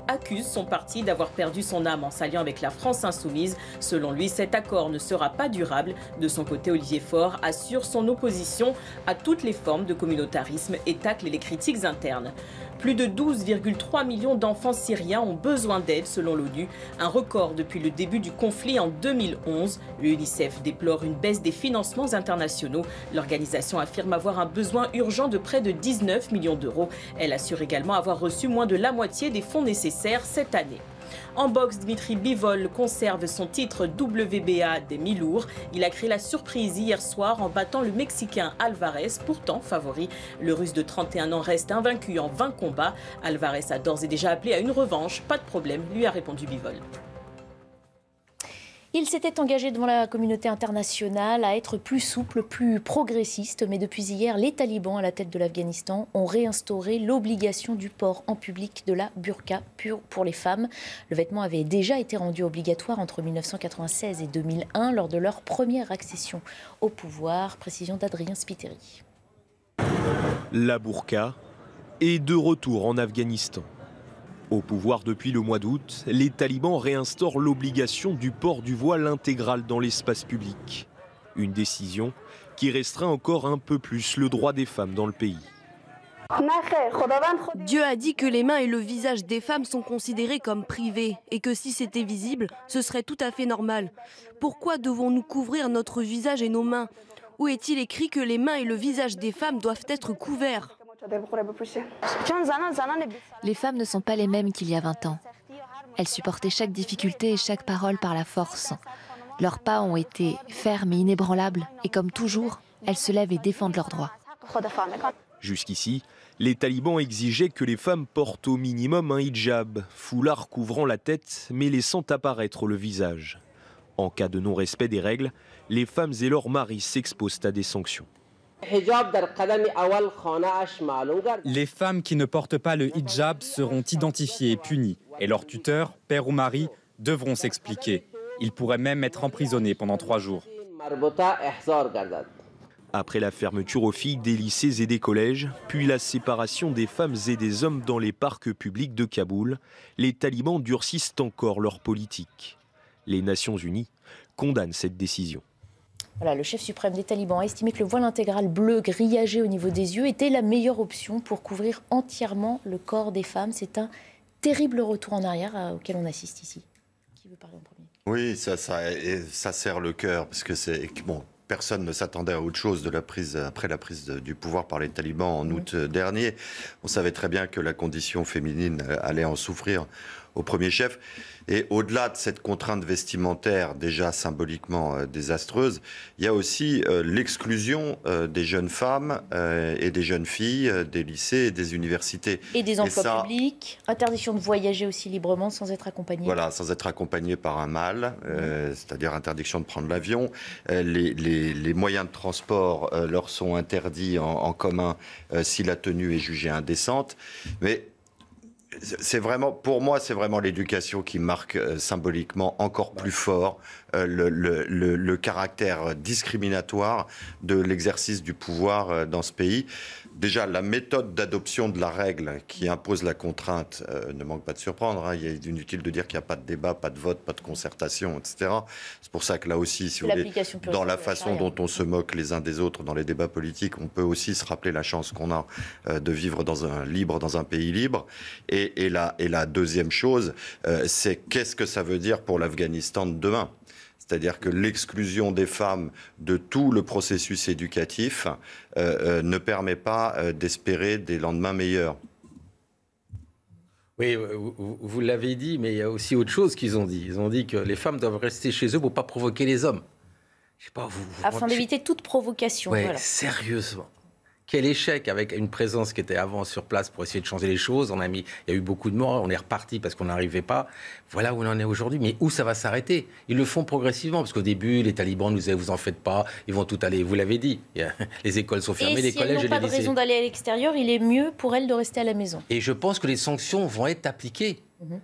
accuse son parti d'avoir perdu son âme en s'alliant avec la France insoumise. Selon lui, cet accord ne sera pas durable. De son côté, Olivier Faure assure son opposition à toutes les formes de communautarisme et tacle les critiques internes. Plus de 12,3 millions d'enfants syriens ont besoin d'aide selon l'ONU, un record depuis le début du conflit en 2011. L'UNICEF déplore une baisse des financements internationaux. L'organisation affirme avoir un besoin urgent de près de 19 millions d'euros. Elle assure également avoir reçu moins de la moitié des fonds nécessaires cette année. En boxe, Dimitri Bivol conserve son titre WBA des mi-lourds. Il a créé la surprise hier soir en battant le Mexicain Alvarez, pourtant favori. Le Russe de 31 ans reste invaincu en 20 combats. Alvarez a d'ores et déjà appelé à une revanche. Pas de problème, lui a répondu Bivol. Il s'était engagé devant la communauté internationale à être plus souple, plus progressiste. Mais depuis hier, les talibans à la tête de l'Afghanistan ont réinstauré l'obligation du port en public de la burqa pour les femmes. Le vêtement avait déjà été rendu obligatoire entre 1996 et 2001 lors de leur première accession au pouvoir. Précision d'Adrien Spiteri. La burqa est de retour en Afghanistan. Au pouvoir depuis le mois d'août, les talibans réinstaurent l'obligation du port du voile intégral dans l'espace public. Une décision qui restreint encore un peu plus le droit des femmes dans le pays. Dieu a dit que les mains et le visage des femmes sont considérés comme privés et que si c'était visible, ce serait tout à fait normal. Pourquoi devons-nous couvrir notre visage et nos mains? Où est-il écrit que les mains et le visage des femmes doivent être couverts? Les femmes ne sont pas les mêmes qu'il y a 20 ans. Elles supportaient chaque difficulté et chaque parole par la force. Leurs pas ont été fermes et inébranlables, et comme toujours, elles se lèvent et défendent leurs droits. Jusqu'ici, les talibans exigeaient que les femmes portent au minimum un hijab, foulard couvrant la tête mais laissant apparaître le visage. En cas de non-respect des règles, les femmes et leurs maris s'exposent à des sanctions. Les femmes qui ne portent pas le hijab seront identifiées et punies, et leurs tuteurs, père ou mari, devront s'expliquer. Ils pourraient même être emprisonnés pendant 3 jours. Après la fermeture aux filles des lycées et des collèges, puis la séparation des femmes et des hommes dans les parcs publics de Kaboul, les talibans durcissent encore leur politique. Les Nations Unies condamnent cette décision. Voilà, le chef suprême des talibans a estimé que le voile intégral bleu grillagé au niveau des yeux était la meilleure option pour couvrir entièrement le corps des femmes. C'est un terrible retour en arrière auquel on assiste ici. Qui veut parler en premier? Oui, ça serre le cœur, parce que c'est... Bon, personne ne s'attendait à autre chose après la prise du pouvoir par les talibans en août dernier. On savait très bien que la condition féminine allait en souffrir au premier chef. Et au-delà de cette contrainte vestimentaire déjà symboliquement désastreuse, il y a aussi l'exclusion des jeunes femmes et des jeunes filles des lycées et des universités. Et des emplois publics, interdiction de voyager aussi librement sans être accompagné. Voilà, sans être accompagné par un mâle, c'est-à-dire interdiction de prendre l'avion. Les moyens de transport leur sont interdits en commun si la tenue est jugée indécente. Mais C'est vraiment, pour moi, c'est vraiment l'éducation qui marque symboliquement encore plus fort le caractère discriminatoire de l'exercice du pouvoir dans ce pays. Déjà, la méthode d'adoption de la règle qui impose la contrainte ne manque pas de surprendre. Il est inutile de dire qu'il n'y a pas de débat, pas de vote, pas de concertation, etc. C'est pour ça que là aussi, si vous voulez, dans la façon dont on se moque les uns des autres dans les débats politiques, on peut aussi se rappeler la chance qu'on a de vivre dans un pays libre. Et la deuxième chose, c'est qu'est-ce que ça veut dire pour l'Afghanistan de demain ? C'est-à-dire que l'exclusion des femmes de tout le processus éducatif ne permet pas d'espérer des lendemains meilleurs. Oui, vous l'avez dit, mais il y a aussi autre chose qu'ils ont dit. Ils ont dit que les femmes doivent rester chez eux pour ne pas provoquer les hommes. Je sais pas, afin d'éviter toute provocation. Ouais, voilà. Sérieusement. Quel échec avec une présence qui était avant sur place pour essayer de changer les choses. Il y a eu beaucoup de morts, on est reparti parce qu'on n'arrivait pas. Voilà où on en est aujourd'hui. Mais où ça va s'arrêter? Ils le font progressivement, parce qu'au début, les talibans nous disaient, vous en faites pas, ils vont tout aller. Vous l'avez dit, les écoles sont fermées, les collèges et les lycées. Et si elles n'ont pas de raison d'aller à l'extérieur, il est mieux pour elles de rester à la maison. Et je pense que les sanctions vont être appliquées.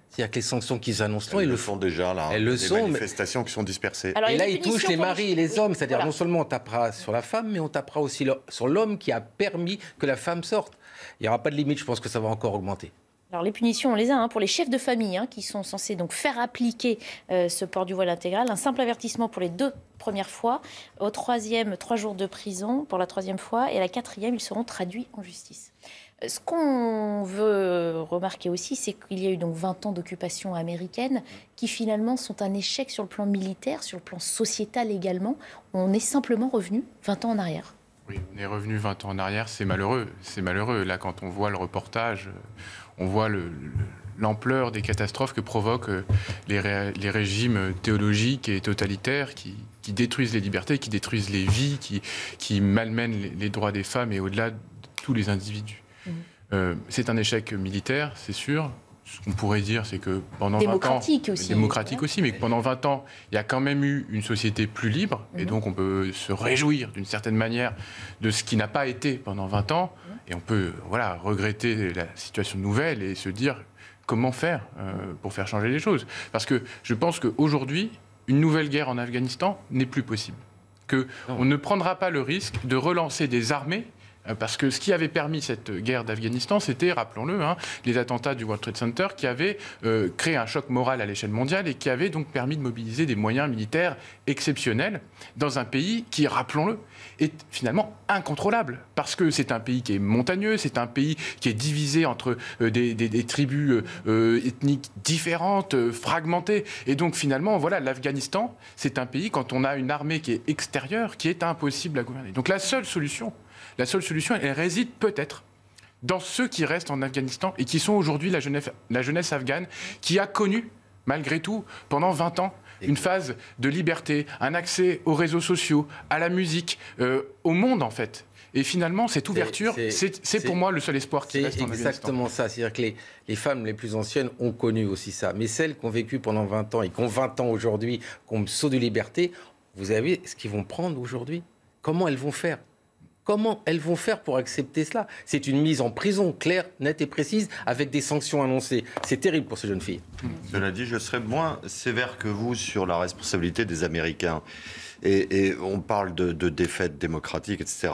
C'est-à-dire que les sanctions qu'ils annoncent là, ils le font déjà là. Elles le sont. Des manifestations qui sont dispersées. Alors, et là, ils touchent les maris et les hommes. C'est-à-dire non seulement on tapera sur la femme, mais on tapera aussi sur l'homme qui a permis que la femme sorte. Il n'y aura pas de limite. Je pense que ça va encore augmenter. Alors les punitions, on les a pour les chefs de famille qui sont censés donc faire appliquer ce port du voile intégral. Un simple avertissement pour les 2 premières fois. Au 3e, 3 jours de prison pour la 3e fois. Et à la 4e, ils seront traduits en justice. Ce qu'on veut remarquer aussi, c'est qu'il y a eu donc 20 ans d'occupation américaine qui finalement sont un échec sur le plan militaire, sur le plan sociétal également. On est simplement revenu 20 ans en arrière. Oui, on est revenu 20 ans en arrière, c'est malheureux. C'est malheureux. Là, quand on voit le reportage, on voit l'ampleur des catastrophes que provoquent les régimes théologiques et totalitaires qui détruisent les libertés, qui détruisent les vies, qui malmènent les droits des femmes et au-delà de tous les individus. C'est un échec militaire, c'est sûr. Ce qu'on pourrait dire, c'est que pendant 20 ans... Démocratique aussi, mais que pendant 20 ans, il y a quand même eu une société plus libre. Et donc, on peut se réjouir d'une certaine manière de ce qui n'a pas été pendant 20 ans. Et on peut regretter la situation nouvelle et se dire comment faire pour faire changer les choses. Parce que je pense qu'aujourd'hui, une nouvelle guerre en Afghanistan n'est plus possible. Qu'on ne prendra pas le risque de relancer des armées. Parce que ce qui avait permis cette guerre d'Afghanistan, c'était, rappelons-le, les attentats du World Trade Center qui avaient créé un choc moral à l'échelle mondiale et qui avaient donc permis de mobiliser des moyens militaires exceptionnels dans un pays qui, rappelons-le, est finalement incontrôlable. Parce que c'est un pays qui est montagneux, c'est un pays qui est divisé entre des tribus ethniques différentes, fragmentées. Et donc finalement, voilà, l'Afghanistan, c'est un pays, quand on a une armée qui est extérieure, qui est impossible à gouverner. Donc la seule solution, elle réside peut-être dans ceux qui restent en Afghanistan et qui sont aujourd'hui la jeunesse afghane qui a connu, malgré tout, pendant 20 ans, une phase de liberté, un accès aux réseaux sociaux, à la musique, au monde en fait. Et finalement, cette ouverture, c'est pour moi le seul espoir qui reste en Afghanistan. C'est exactement ça. C'est-à-dire que les femmes les plus anciennes ont connu aussi ça. Mais celles qui ont vécu pendant 20 ans et qui ont 20 ans aujourd'hui, qui ont saut de liberté, vous avez ce qu'ils vont prendre aujourd'hui. Comment elles vont faire ? Comment elles vont faire pour accepter cela? C'est une mise en prison claire, nette et précise, avec des sanctions annoncées. C'est terrible pour ces jeunes filles. Cela dit, je serais moins sévère que vous sur la responsabilité des Américains. Et on parle de défaite démocratique, etc.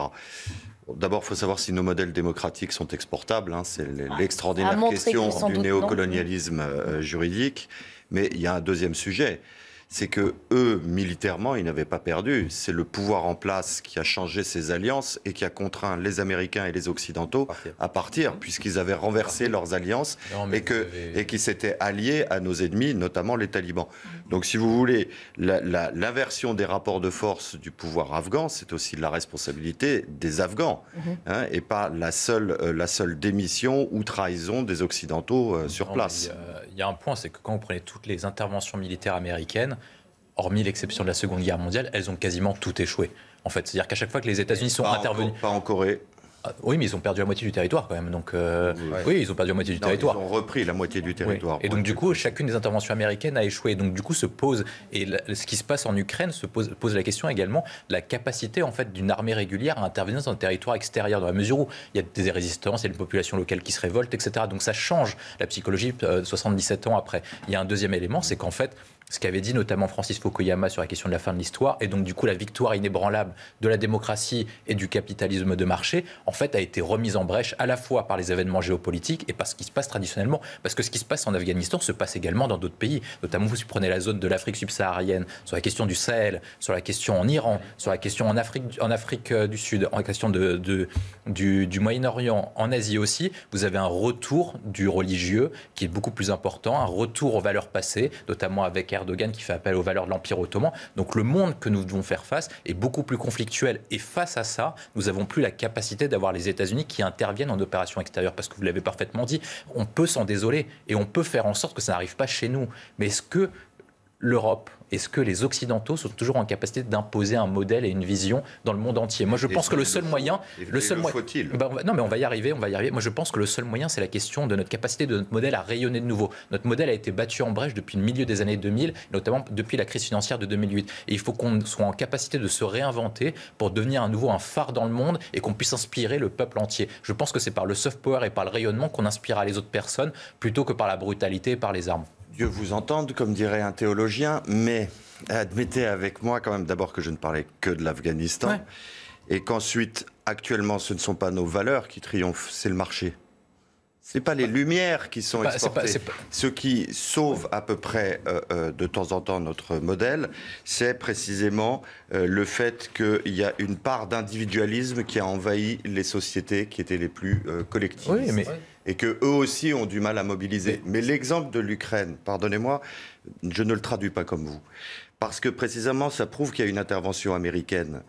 D'abord, il faut savoir si nos modèles démocratiques sont exportables. C'est l'extraordinaire question du néocolonialisme juridique. Mais il y a un deuxième sujet. C'est que eux, militairement, ils n'avaient pas perdu. C'est le pouvoir en place qui a changé ces alliances et qui a contraint les Américains et les Occidentaux à partir, puisqu'ils avaient renversé leurs alliances et qui s'étaient alliés à nos ennemis, notamment les talibans. Donc, si vous voulez, l'inversion des rapports de force du pouvoir afghan, c'est aussi la responsabilité des Afghans, et pas la seule démission ou trahison des Occidentaux sur place. Il y a un point, c'est que quand vous prenez toutes les interventions militaires américaines, hormis l'exception de la Seconde Guerre mondiale, elles ont quasiment tout échoué. En fait, c'est-à-dire qu'à chaque fois que les États-Unis sont intervenus... Pas en Corée. Oui, mais ils ont perdu la moitié du territoire quand même. Donc, oui, ils ont perdu la moitié du territoire. Ils ont repris la moitié du territoire. Oui. Et donc, du coup, chacune des interventions américaines a échoué. Donc, du coup, se pose, et ce qui se passe en Ukraine pose la question également de la capacité en fait, d'une armée régulière à intervenir dans un territoire extérieur, dans la mesure où il y a des résistances, il y a une population locale qui se révolte, etc. Donc, ça change la psychologie 77 ans après. Il y a un deuxième élément, c'est qu'en fait, ce qu'avait dit notamment Francis Fukuyama sur la question de la fin de l'histoire, et donc du coup la victoire inébranlable de la démocratie et du capitalisme de marché, en fait a été remise en brèche à la fois par les événements géopolitiques et par ce qui se passe traditionnellement. Parce que ce qui se passe en Afghanistan se passe également dans d'autres pays, notamment vous prenez la zone de l'Afrique subsaharienne, sur la question du Sahel, sur la question en Iran, sur la question en Afrique du Sud, en la question du Moyen-Orient, en Asie aussi, vous avez un retour du religieux qui est beaucoup plus important, un retour aux valeurs passées, notamment avec Erdogan qui fait appel aux valeurs de l'Empire ottoman. Donc le monde que nous devons faire face est beaucoup plus conflictuel. Et face à ça, nous n'avons plus la capacité d'avoir les États-Unis qui interviennent en opération extérieure. Parce que vous l'avez parfaitement dit, on peut s'en désoler et on peut faire en sorte que ça n'arrive pas chez nous. Mais est-ce que l'Europe, est-ce que les Occidentaux sont toujours en capacité d'imposer un modèle et une vision dans le monde entier? Moi, je pense que le seul moyen... faut-il non, mais on va y arriver. Moi, je pense que le seul moyen, c'est la question de notre capacité de notre modèle à rayonner de nouveau. Notre modèle a été battu en brèche depuis le milieu des années 2000, notamment depuis la crise financière de 2008. Et il faut qu'on soit en capacité de se réinventer pour devenir à nouveau un phare dans le monde et qu'on puisse inspirer le peuple entier. Je pense que c'est par le soft power et par le rayonnement qu'on inspirera les autres personnes plutôt que par la brutalité et par les armes. Dieu vous entende, comme dirait un théologien, mais admettez avec moi quand même d'abord que je ne parlais que de l'Afghanistan et qu'ensuite, actuellement, ce ne sont pas nos valeurs qui triomphent, c'est le marché. Ce n'est pas les lumières qui sont exportées. Ce qui sauve à peu près de temps en temps notre modèle, c'est précisément le fait qu'il y a une part d'individualisme qui a envahi les sociétés qui étaient les plus collectives. Oui, mais... Et qu'eux aussi ont du mal à mobiliser. Mais l'exemple de l'Ukraine, pardonnez-moi, je ne le traduis pas comme vous. Parce que précisément, ça prouve qu'il y a une intervention américaine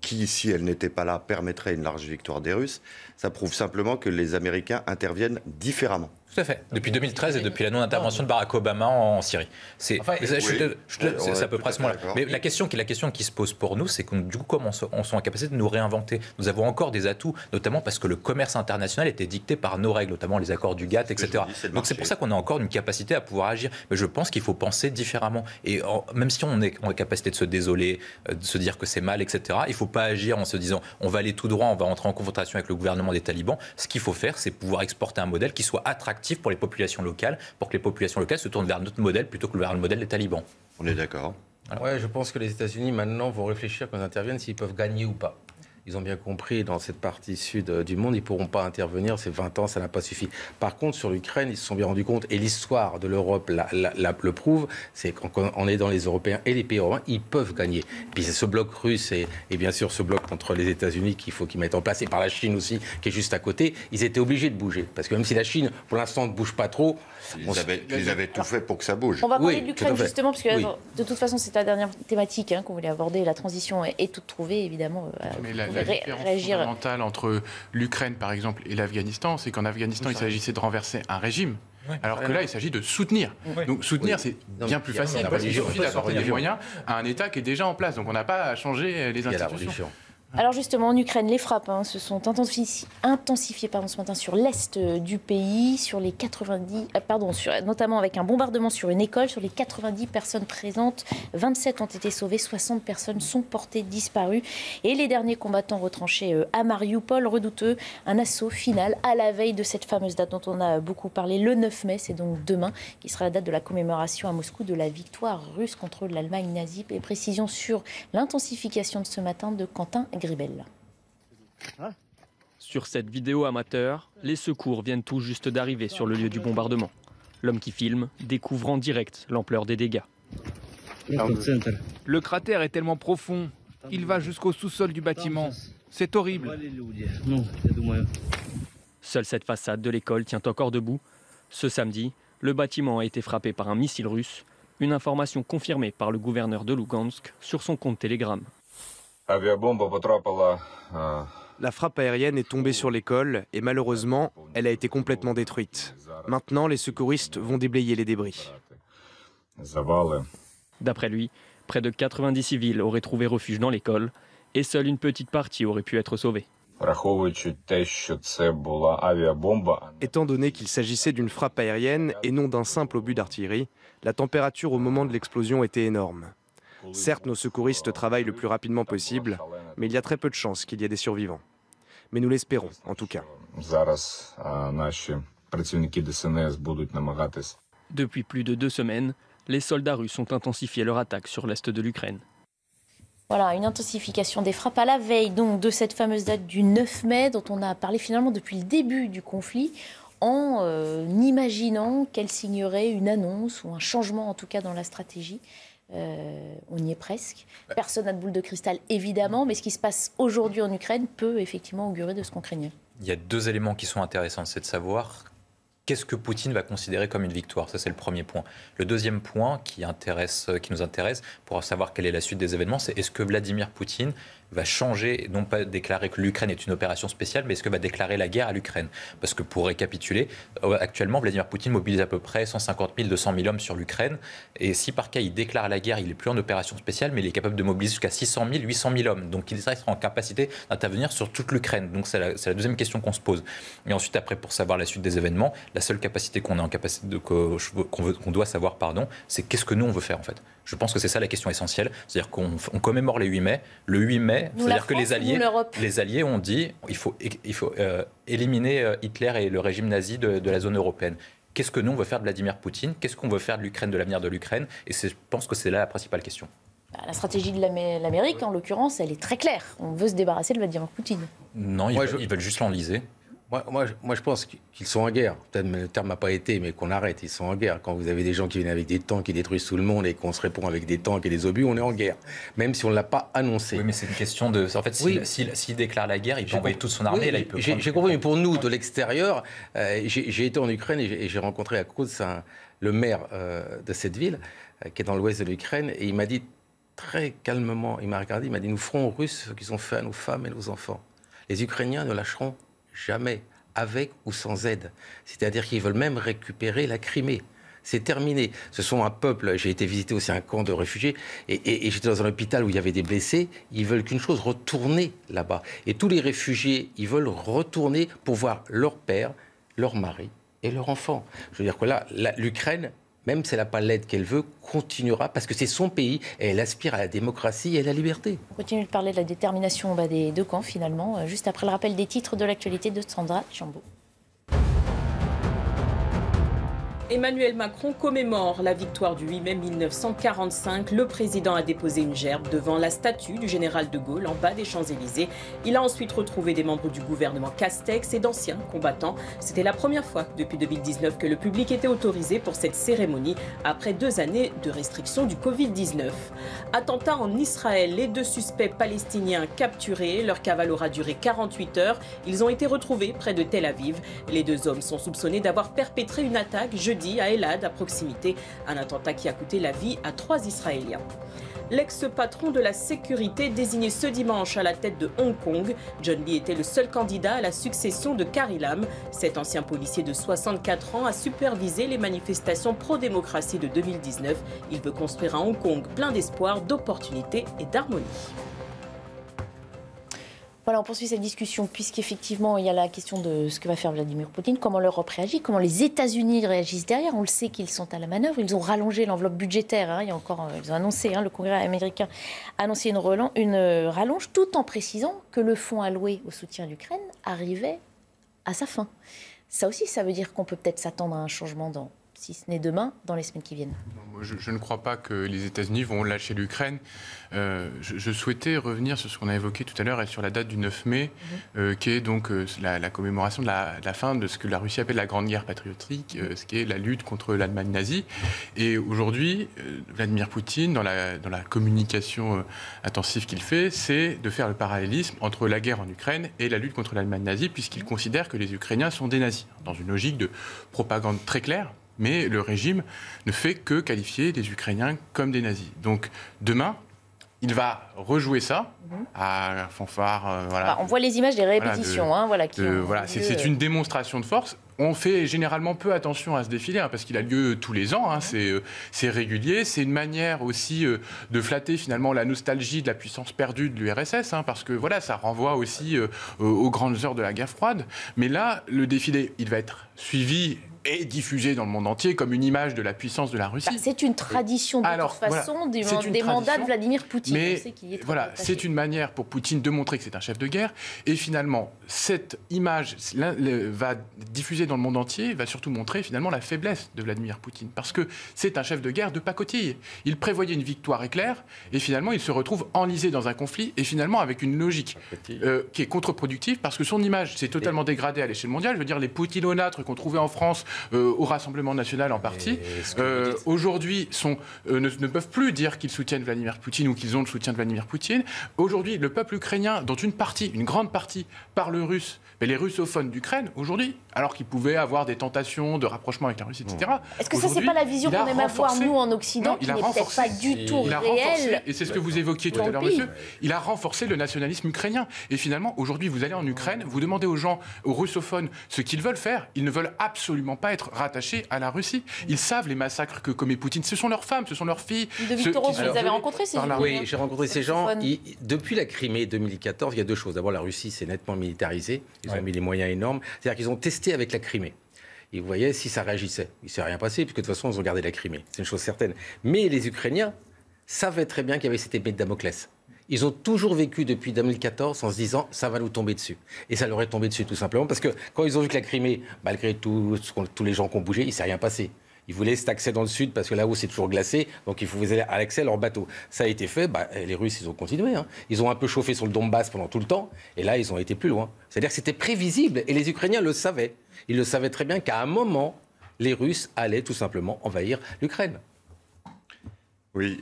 qui, si elle n'était pas là, permettrait une large victoire des Russes. Ça prouve simplement que les Américains interviennent différemment. Tout à fait. Depuis 2013 et depuis la non-intervention de Barack Obama en Syrie. C'est à peu près ce moment-là. Mais la question qui se pose pour nous, c'est que du coup, comme on soit en capacité de nous réinventer, nous avons encore des atouts, notamment parce que le commerce international était dicté par nos règles, notamment les accords du GATT, etc. Donc c'est pour ça qu'on a encore une capacité à pouvoir agir. Mais je pense qu'il faut penser différemment. Et même si on est en capacité de se désoler, de se dire que c'est mal, etc., il ne faut pas agir en se disant on va aller tout droit, on va entrer en confrontation avec le gouvernement des talibans. Ce qu'il faut faire, c'est pouvoir exporter un modèle qui soit attractif pour les populations locales, pour que les populations locales se tournent vers notre modèle plutôt que vers le modèle des talibans. On est d'accord. Ouais, je pense que les États-Unis maintenant vont réfléchir quand ils interviennent s'ils peuvent gagner ou pas. Ils ont bien compris, dans cette partie sud du monde, ils ne pourront pas intervenir, ces 20 ans, ça n'a pas suffi. Par contre, sur l'Ukraine, ils se sont bien rendus compte, et l'histoire de l'Europe le prouve, c'est qu'on est dans les Européens et les pays européens, ils peuvent gagner. Puis c'est ce bloc russe et bien sûr ce bloc contre les États-Unis qu'il faut qu'ils mettent en place, et par la Chine aussi, qui est juste à côté, ils étaient obligés de bouger. Parce que même si la Chine, pour l'instant, ne bouge pas trop... Ils avaient tout fait pour que ça bouge. On va parler de l'Ukraine justement, parce que de toute façon, c'est la dernière thématique qu'on voulait aborder. La transition est toute trouvée, évidemment. Mais la différence fondamentale entre l'Ukraine, par exemple, et l'Afghanistan, c'est qu'en Afghanistan, il s'agissait de renverser un régime. Alors que là, il s'agit de soutenir. Donc soutenir, c'est bien plus facile, parce qu'il suffit d'apporter des moyens à un État qui est déjà en place. Donc on n'a pas à changer les institutions. Alors justement, en Ukraine, les frappes se sont intensifiées ce matin sur l'est du pays, sur les 90, notamment avec un bombardement sur une école. Sur les 90 personnes présentes, 27 ont été sauvées, 60 personnes sont portées disparues. Et les derniers combattants retranchés à Mariupol, redouteux, un assaut final à la veille de cette fameuse date dont on a beaucoup parlé, le 9 mai, c'est donc demain, qui sera la date de la commémoration à Moscou de la victoire russe contre l'Allemagne nazie. Et précision sur l'intensification de ce matin de Quentin Gribel. Sur cette vidéo amateur, les secours viennent tout juste d'arriver sur le lieu du bombardement. L'homme qui filme découvre en direct l'ampleur des dégâts. Le cratère est tellement profond, il va jusqu'au sous-sol du bâtiment. C'est horrible. Seule cette façade de l'école tient encore debout. Ce samedi, le bâtiment a été frappé par un missile russe, une information confirmée par le gouverneur de Lugansk sur son compte Telegram. La frappe aérienne est tombée sur l'école et malheureusement, elle a été complètement détruite. Maintenant, les secouristes vont déblayer les débris. D'après lui, près de 90 civils auraient trouvé refuge dans l'école et seule une petite partie aurait pu être sauvée. Étant donné qu'il s'agissait d'une frappe aérienne et non d'un simple obus d'artillerie, la température au moment de l'explosion était énorme. Certes, nos secouristes travaillent le plus rapidement possible, mais il y a très peu de chances qu'il y ait des survivants. Mais nous l'espérons, en tout cas. Depuis plus de 2 semaines, les soldats russes ont intensifié leur attaque sur l'est de l'Ukraine. Voilà, une intensification des frappes à la veille donc de cette fameuse date du 9 mai dont on a parlé finalement depuis le début du conflit en imaginant qu'elle signerait une annonce ou un changement en tout cas dans la stratégie. On y est presque. Personne n'a de boule de cristal évidemment, mais ce qui se passe aujourd'hui en Ukraine peut effectivement augurer de ce qu'on craignait. Il y a 2 éléments qui sont intéressants, c'est de savoir qu'est-ce que Poutine va considérer comme une victoire. Ça, c'est le premier point. Le deuxième point qui nous intéresse pour savoir quelle est la suite des événements, c'est est-ce que Vladimir Poutine va changer, non pas déclarer que l'Ukraine est une opération spéciale, mais est-ce que va déclarer la guerre à l'Ukraine? Parce que pour récapituler, actuellement, Vladimir Poutine mobilise à peu près 150 000, 200 000 hommes sur l'Ukraine. Et si par cas il déclare la guerre, il n'est plus en opération spéciale, mais il est capable de mobiliser jusqu'à 600 000, 800 000 hommes. Donc il sera en capacité d'intervenir sur toute l'Ukraine. Donc c'est la deuxième question qu'on se pose. Et ensuite, après, pour savoir la suite des événements, la seule capacité qu'on doit savoir, c'est qu'est-ce que nous on veut faire en fait. Je pense que c'est ça la question essentielle. C'est-à-dire qu'on commémore le 8 mai. Le 8 mai, c'est-à-dire que les Alliés ont dit qu'il faut éliminer Hitler et le régime nazi de la zone européenne. Qu'est-ce que nous, on veut faire de Vladimir Poutine? Qu'est-ce qu'on veut faire de l'Ukraine, de l'avenir de l'Ukraine? Et je pense que c'est là la principale question. La stratégie de l'Amérique, en l'occurrence, elle est très claire. On veut se débarrasser de Vladimir Poutine. Non, ils veulent juste l'enliser. Moi, je pense qu'ils sont en guerre. Peut-être le terme n'a pas été, mais qu'on arrête. Ils sont en guerre. Quand vous avez des gens qui viennent avec des tanks qui détruisent tout le monde et qu'on se répond avec des tanks et des obus, on est en guerre. Même si on ne l'a pas annoncé. Oui, mais c'est une question de... En fait, s'il déclare la guerre, il peut envoyer toute son armée. Oui, là, il peut j'ai compris, mais pour nous, de l'extérieur, j'ai été en Ukraine et j'ai rencontré à cause le maire de cette ville, qui est dans l'ouest de l'Ukraine, et il m'a dit très calmement, il m'a regardé, il m'a dit, nous ferons aux Russes ce qu'ils ont fait à nos femmes et nos enfants. Les Ukrainiens ne lâcheront jamais, avec ou sans aide. C'est-à-dire qu'ils veulent même récupérer la Crimée. C'est terminé. Ce sont un peuple, j'ai été visiter aussi un camp de réfugiés, et j'étais dans un hôpital où il y avait des blessés, ils veulent qu'une chose, retourner là-bas. Et tous les réfugiés, ils veulent retourner pour voir leur père, leur mari et leur enfant. Je veux dire que là l'Ukraine, même si elle n'a pas l'aide qu'elle veut, continuera, parce que c'est son pays, et elle aspire à la démocratie et à la liberté. On continue de parler de la détermination des deux camps, finalement, juste après le rappel des titres de l'actualité de Sandra Chambaud. Emmanuel Macron commémore la victoire du 8 mai 1945. Le président a déposé une gerbe devant la statue du général de Gaulle en bas des Champs-Élysées. Il a ensuite retrouvé des membres du gouvernement Castex et d'anciens combattants. C'était la première fois depuis 2019 que le public était autorisé pour cette cérémonie après 2 années de restrictions du Covid-19. Attentat en Israël, les 2 suspects palestiniens capturés. Leur cavale aura duré 48 heures. Ils ont été retrouvés près de Tel Aviv. Les 2 hommes sont soupçonnés d'avoir perpétré une attaque jeudi à Elad, à proximité, un attentat qui a coûté la vie à 3 Israéliens. L'ex-patron de la sécurité désigné ce dimanche à la tête de Hong Kong, John Lee était le seul candidat à la succession de Carrie Lam. Cet ancien policier de 64 ans a supervisé les manifestations pro-démocratie de 2019. Il veut construire un Hong Kong plein d'espoir, d'opportunités et d'harmonie. Voilà, on poursuit cette discussion puisqu'effectivement, il y a la question de ce que va faire Vladimir Poutine, comment l'Europe réagit, comment les États-Unis réagissent derrière. On le sait qu'ils sont à la manœuvre, ils ont rallongé l'enveloppe budgétaire. Il y a encore, ils ont annoncé, le Congrès américain a annoncé une rallonge, tout en précisant que le fonds alloué au soutien de l'Ukraine arrivait à sa fin. Ça aussi, ça veut dire qu'on peut peut-être s'attendre à un changement si ce n'est demain, dans les semaines qui viennent. Je ne crois pas que les États-Unis vont lâcher l'Ukraine. Je souhaitais revenir sur ce qu'on a évoqué tout à l'heure et sur la date du 9 mai, qui est donc la commémoration de la fin de ce que la Russie appelle la Grande Guerre patriotique, ce qui est la lutte contre l'Allemagne nazie. Et aujourd'hui, Vladimir Poutine, dans la communication intensive qu'il fait, c'est de faire le parallélisme entre la guerre en Ukraine et la lutte contre l'Allemagne nazie, puisqu'il considère que les Ukrainiens sont des nazis, dans une logique de propagande très claire. Mais le régime ne fait que qualifier les Ukrainiens comme des nazis. Donc demain, il va rejouer ça à fanfare. Voilà. On voit les images des répétitions. C'est une démonstration de force. On fait généralement peu attention à ce défilé, parce qu'il a lieu tous les ans, c'est régulier. C'est une manière aussi de flatter finalement la nostalgie de la puissance perdue de l'URSS, parce que voilà, ça renvoie aussi aux grandes heures de la guerre froide. Mais là, le défilé, il va être suivi et diffusé dans le monde entier comme une image de la puissance de la Russie. C'est une tradition de toute façon des mandats de Vladimir Poutine. Mais voilà, c'est une manière pour Poutine de montrer que c'est un chef de guerre. Et finalement, cette image va diffuser dans le monde entier, va surtout montrer finalement la faiblesse de Vladimir Poutine. Parce que c'est un chef de guerre de pacotille. Il prévoyait une victoire éclair et finalement il se retrouve enlisé dans un conflit et finalement avec une logique qui est contre-productive parce que son image s'est totalement dégradée à l'échelle mondiale. Je veux dire, les poutinonâtres qu'on trouvait en France au Rassemblement national en partie, aujourd'hui ne peuvent plus dire qu'ils soutiennent Vladimir Poutine ou qu'ils ont le soutien de Vladimir Poutine. Aujourd'hui, le peuple ukrainien, dont une grande partie parle russe, mais les russophones d'Ukraine, aujourd'hui, alors qu'ils pouvaient avoir des tentations de rapprochement avec la Russie, etc. Est-ce que ça, c'est pas la vision qu'on aime avoir, nous, en Occident, qui n'est peut-être pas du tout réelle? Et c'est ce que vous évoquiez tout à l'heure, monsieur. Il a renforcé le nationalisme ukrainien. Et finalement, aujourd'hui, vous allez en Ukraine, vous demandez aux gens, aux russophones, ce qu'ils veulent faire. Ils ne veulent absolument pas être rattachés à la Russie. Ils savent les massacres que commet Poutine. Ce sont leurs femmes, ce sont leurs filles. De Victor, vous les avez rencontrés, ces gens? Oui, j'ai rencontré ces gens. Depuis la Crimée 2014, il y a deux choses. D'abord, la Russie s'est nettement militarisée. Ils ont mis des moyens énormes. C'est-à-dire qu'ils ont testé avec la Crimée. Et vous voyez si ça réagissait. Il ne s'est rien passé, puisque de toute façon, ils ont gardé la Crimée. C'est une chose certaine. Mais les Ukrainiens savaient très bien qu'il y avait cette épée de Damoclès. Ils ont toujours vécu depuis 2014 en se disant ça va nous tomber dessus. Et ça leur est tombé dessus tout simplement parce que quand ils ont vu que la Crimée, malgré tous les gens qui ont bougé, il ne s'est rien passé. Ils voulaient cet accès dans le sud parce que là-haut c'est toujours glacé, donc ils faisaient à l'accès leur bateau. Ça a été fait, les Russes ils ont continué. Ils ont un peu chauffé sur le Donbass pendant tout le temps, et là ils ont été plus loin. C'est-à-dire que c'était prévisible, et les Ukrainiens le savaient. Ils le savaient très bien qu'à un moment, les Russes allaient tout simplement envahir l'Ukraine. Oui,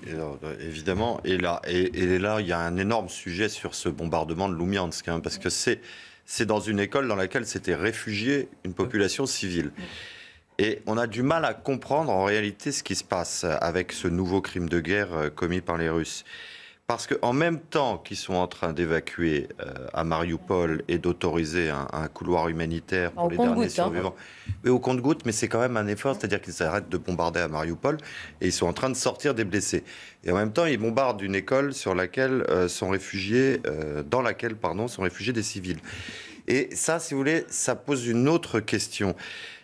évidemment. Et là, il y a un énorme sujet sur ce bombardement de Loumiansk, parce que c'est dans une école dans laquelle s'était réfugiée une population civile. Et on a du mal à comprendre en réalité ce qui se passe avec ce nouveau crime de guerre commis par les Russes. Parce qu'en même temps qu'ils sont en train d'évacuer à Mariupol et d'autoriser un couloir humanitaire pour les derniers survivants, mais au compte-gouttes, mais c'est quand même un effort, c'est-à-dire qu'ils arrêtent de bombarder à Mariupol et ils sont en train de sortir des blessés. Et en même temps, ils bombardent une école sur laquelle sont réfugiés, dans laquelle sont réfugiés des civils. Et ça, si vous voulez, ça pose une autre question.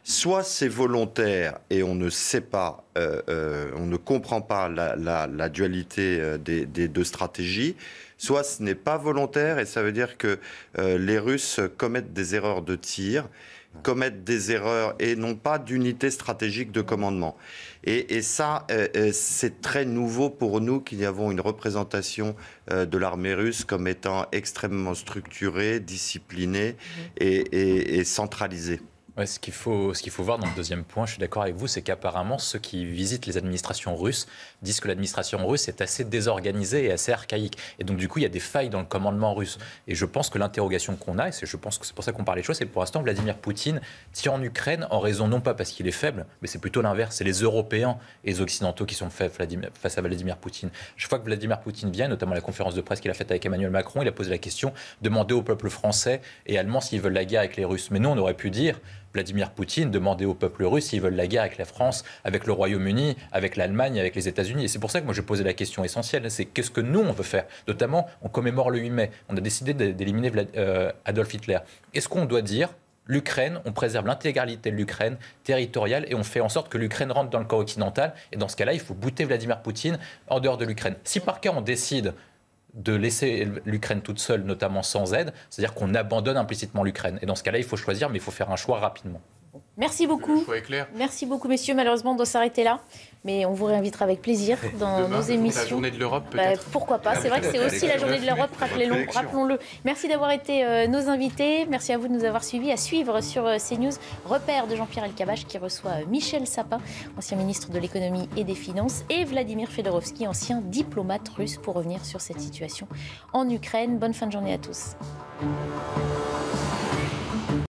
Soit c'est volontaire et on ne sait pas, on ne comprend pas la dualité des deux stratégies, soit ce n'est pas volontaire et ça veut dire que les Russes commettent des erreurs de tir, commettent des erreurs et n'ont pas d'unité stratégique de commandement. Et ça, c'est très nouveau pour nous qui avons une représentation de l'armée russe comme étant extrêmement structurée, disciplinée et centralisée. Ouais, ce qu'il faut voir dans le deuxième point, je suis d'accord avec vous, c'est qu'apparemment ceux qui visitent les administrations russes disent que l'administration russe est assez désorganisée et assez archaïque. Et donc du coup, il y a des failles dans le commandement russe. Et je pense que l'interrogation qu'on a, et je pense que c'est pour ça qu'on parle des choses, c'est que pour l'instant, Vladimir Poutine tire en Ukraine en raison non pas parce qu'il est faible, mais c'est plutôt l'inverse. C'est les Européens et les Occidentaux qui sont faibles face à Vladimir Poutine. Chaque fois que Vladimir Poutine vient, notamment la conférence de presse qu'il a faite avec Emmanuel Macron, il a posé la question, demandez au peuple français et allemand s'ils veulent la guerre avec les Russes. Mais nous, on aurait pu dire, Vladimir Poutine demandait au peuple russe s'ils veulent la guerre avec la France, avec le Royaume-Uni, avec l'Allemagne, avec les États-Unis. Et c'est pour ça que moi je posais la question essentielle, c'est qu'est-ce que nous on veut faire? Notamment, on commémore le 8 mai, on a décidé d'éliminer Adolf Hitler. Est-ce qu'on doit dire l'Ukraine, on préserve l'intégralité de l'Ukraine territoriale et on fait en sorte que l'Ukraine rentre dans le camp occidental? Et dans ce cas-là, il faut bouter Vladimir Poutine en dehors de l'Ukraine. Si par cas on décide de laisser l'Ukraine toute seule, notamment sans aide, c'est-à-dire qu'on abandonne implicitement l'Ukraine. Et dans ce cas-là, il faut choisir, mais il faut faire un choix rapidement. Merci beaucoup. Merci beaucoup, messieurs. Malheureusement, on doit s'arrêter là. Mais on vous réinvitera avec plaisir dans nos émissions. La journée de l'Europe, peut-être. Pourquoi pas? C'est vrai que c'est aussi la journée de l'Europe, rappelons-le. Merci d'avoir été nos invités. Merci à vous de nous avoir suivis. À suivre sur CNews, Repère de Jean-Pierre Elkabbach qui reçoit Michel Sapin, ancien ministre de l'économie et des finances, et Vladimir Fedorovski, ancien diplomate russe, pour revenir sur cette situation en Ukraine. Bonne fin de journée à tous.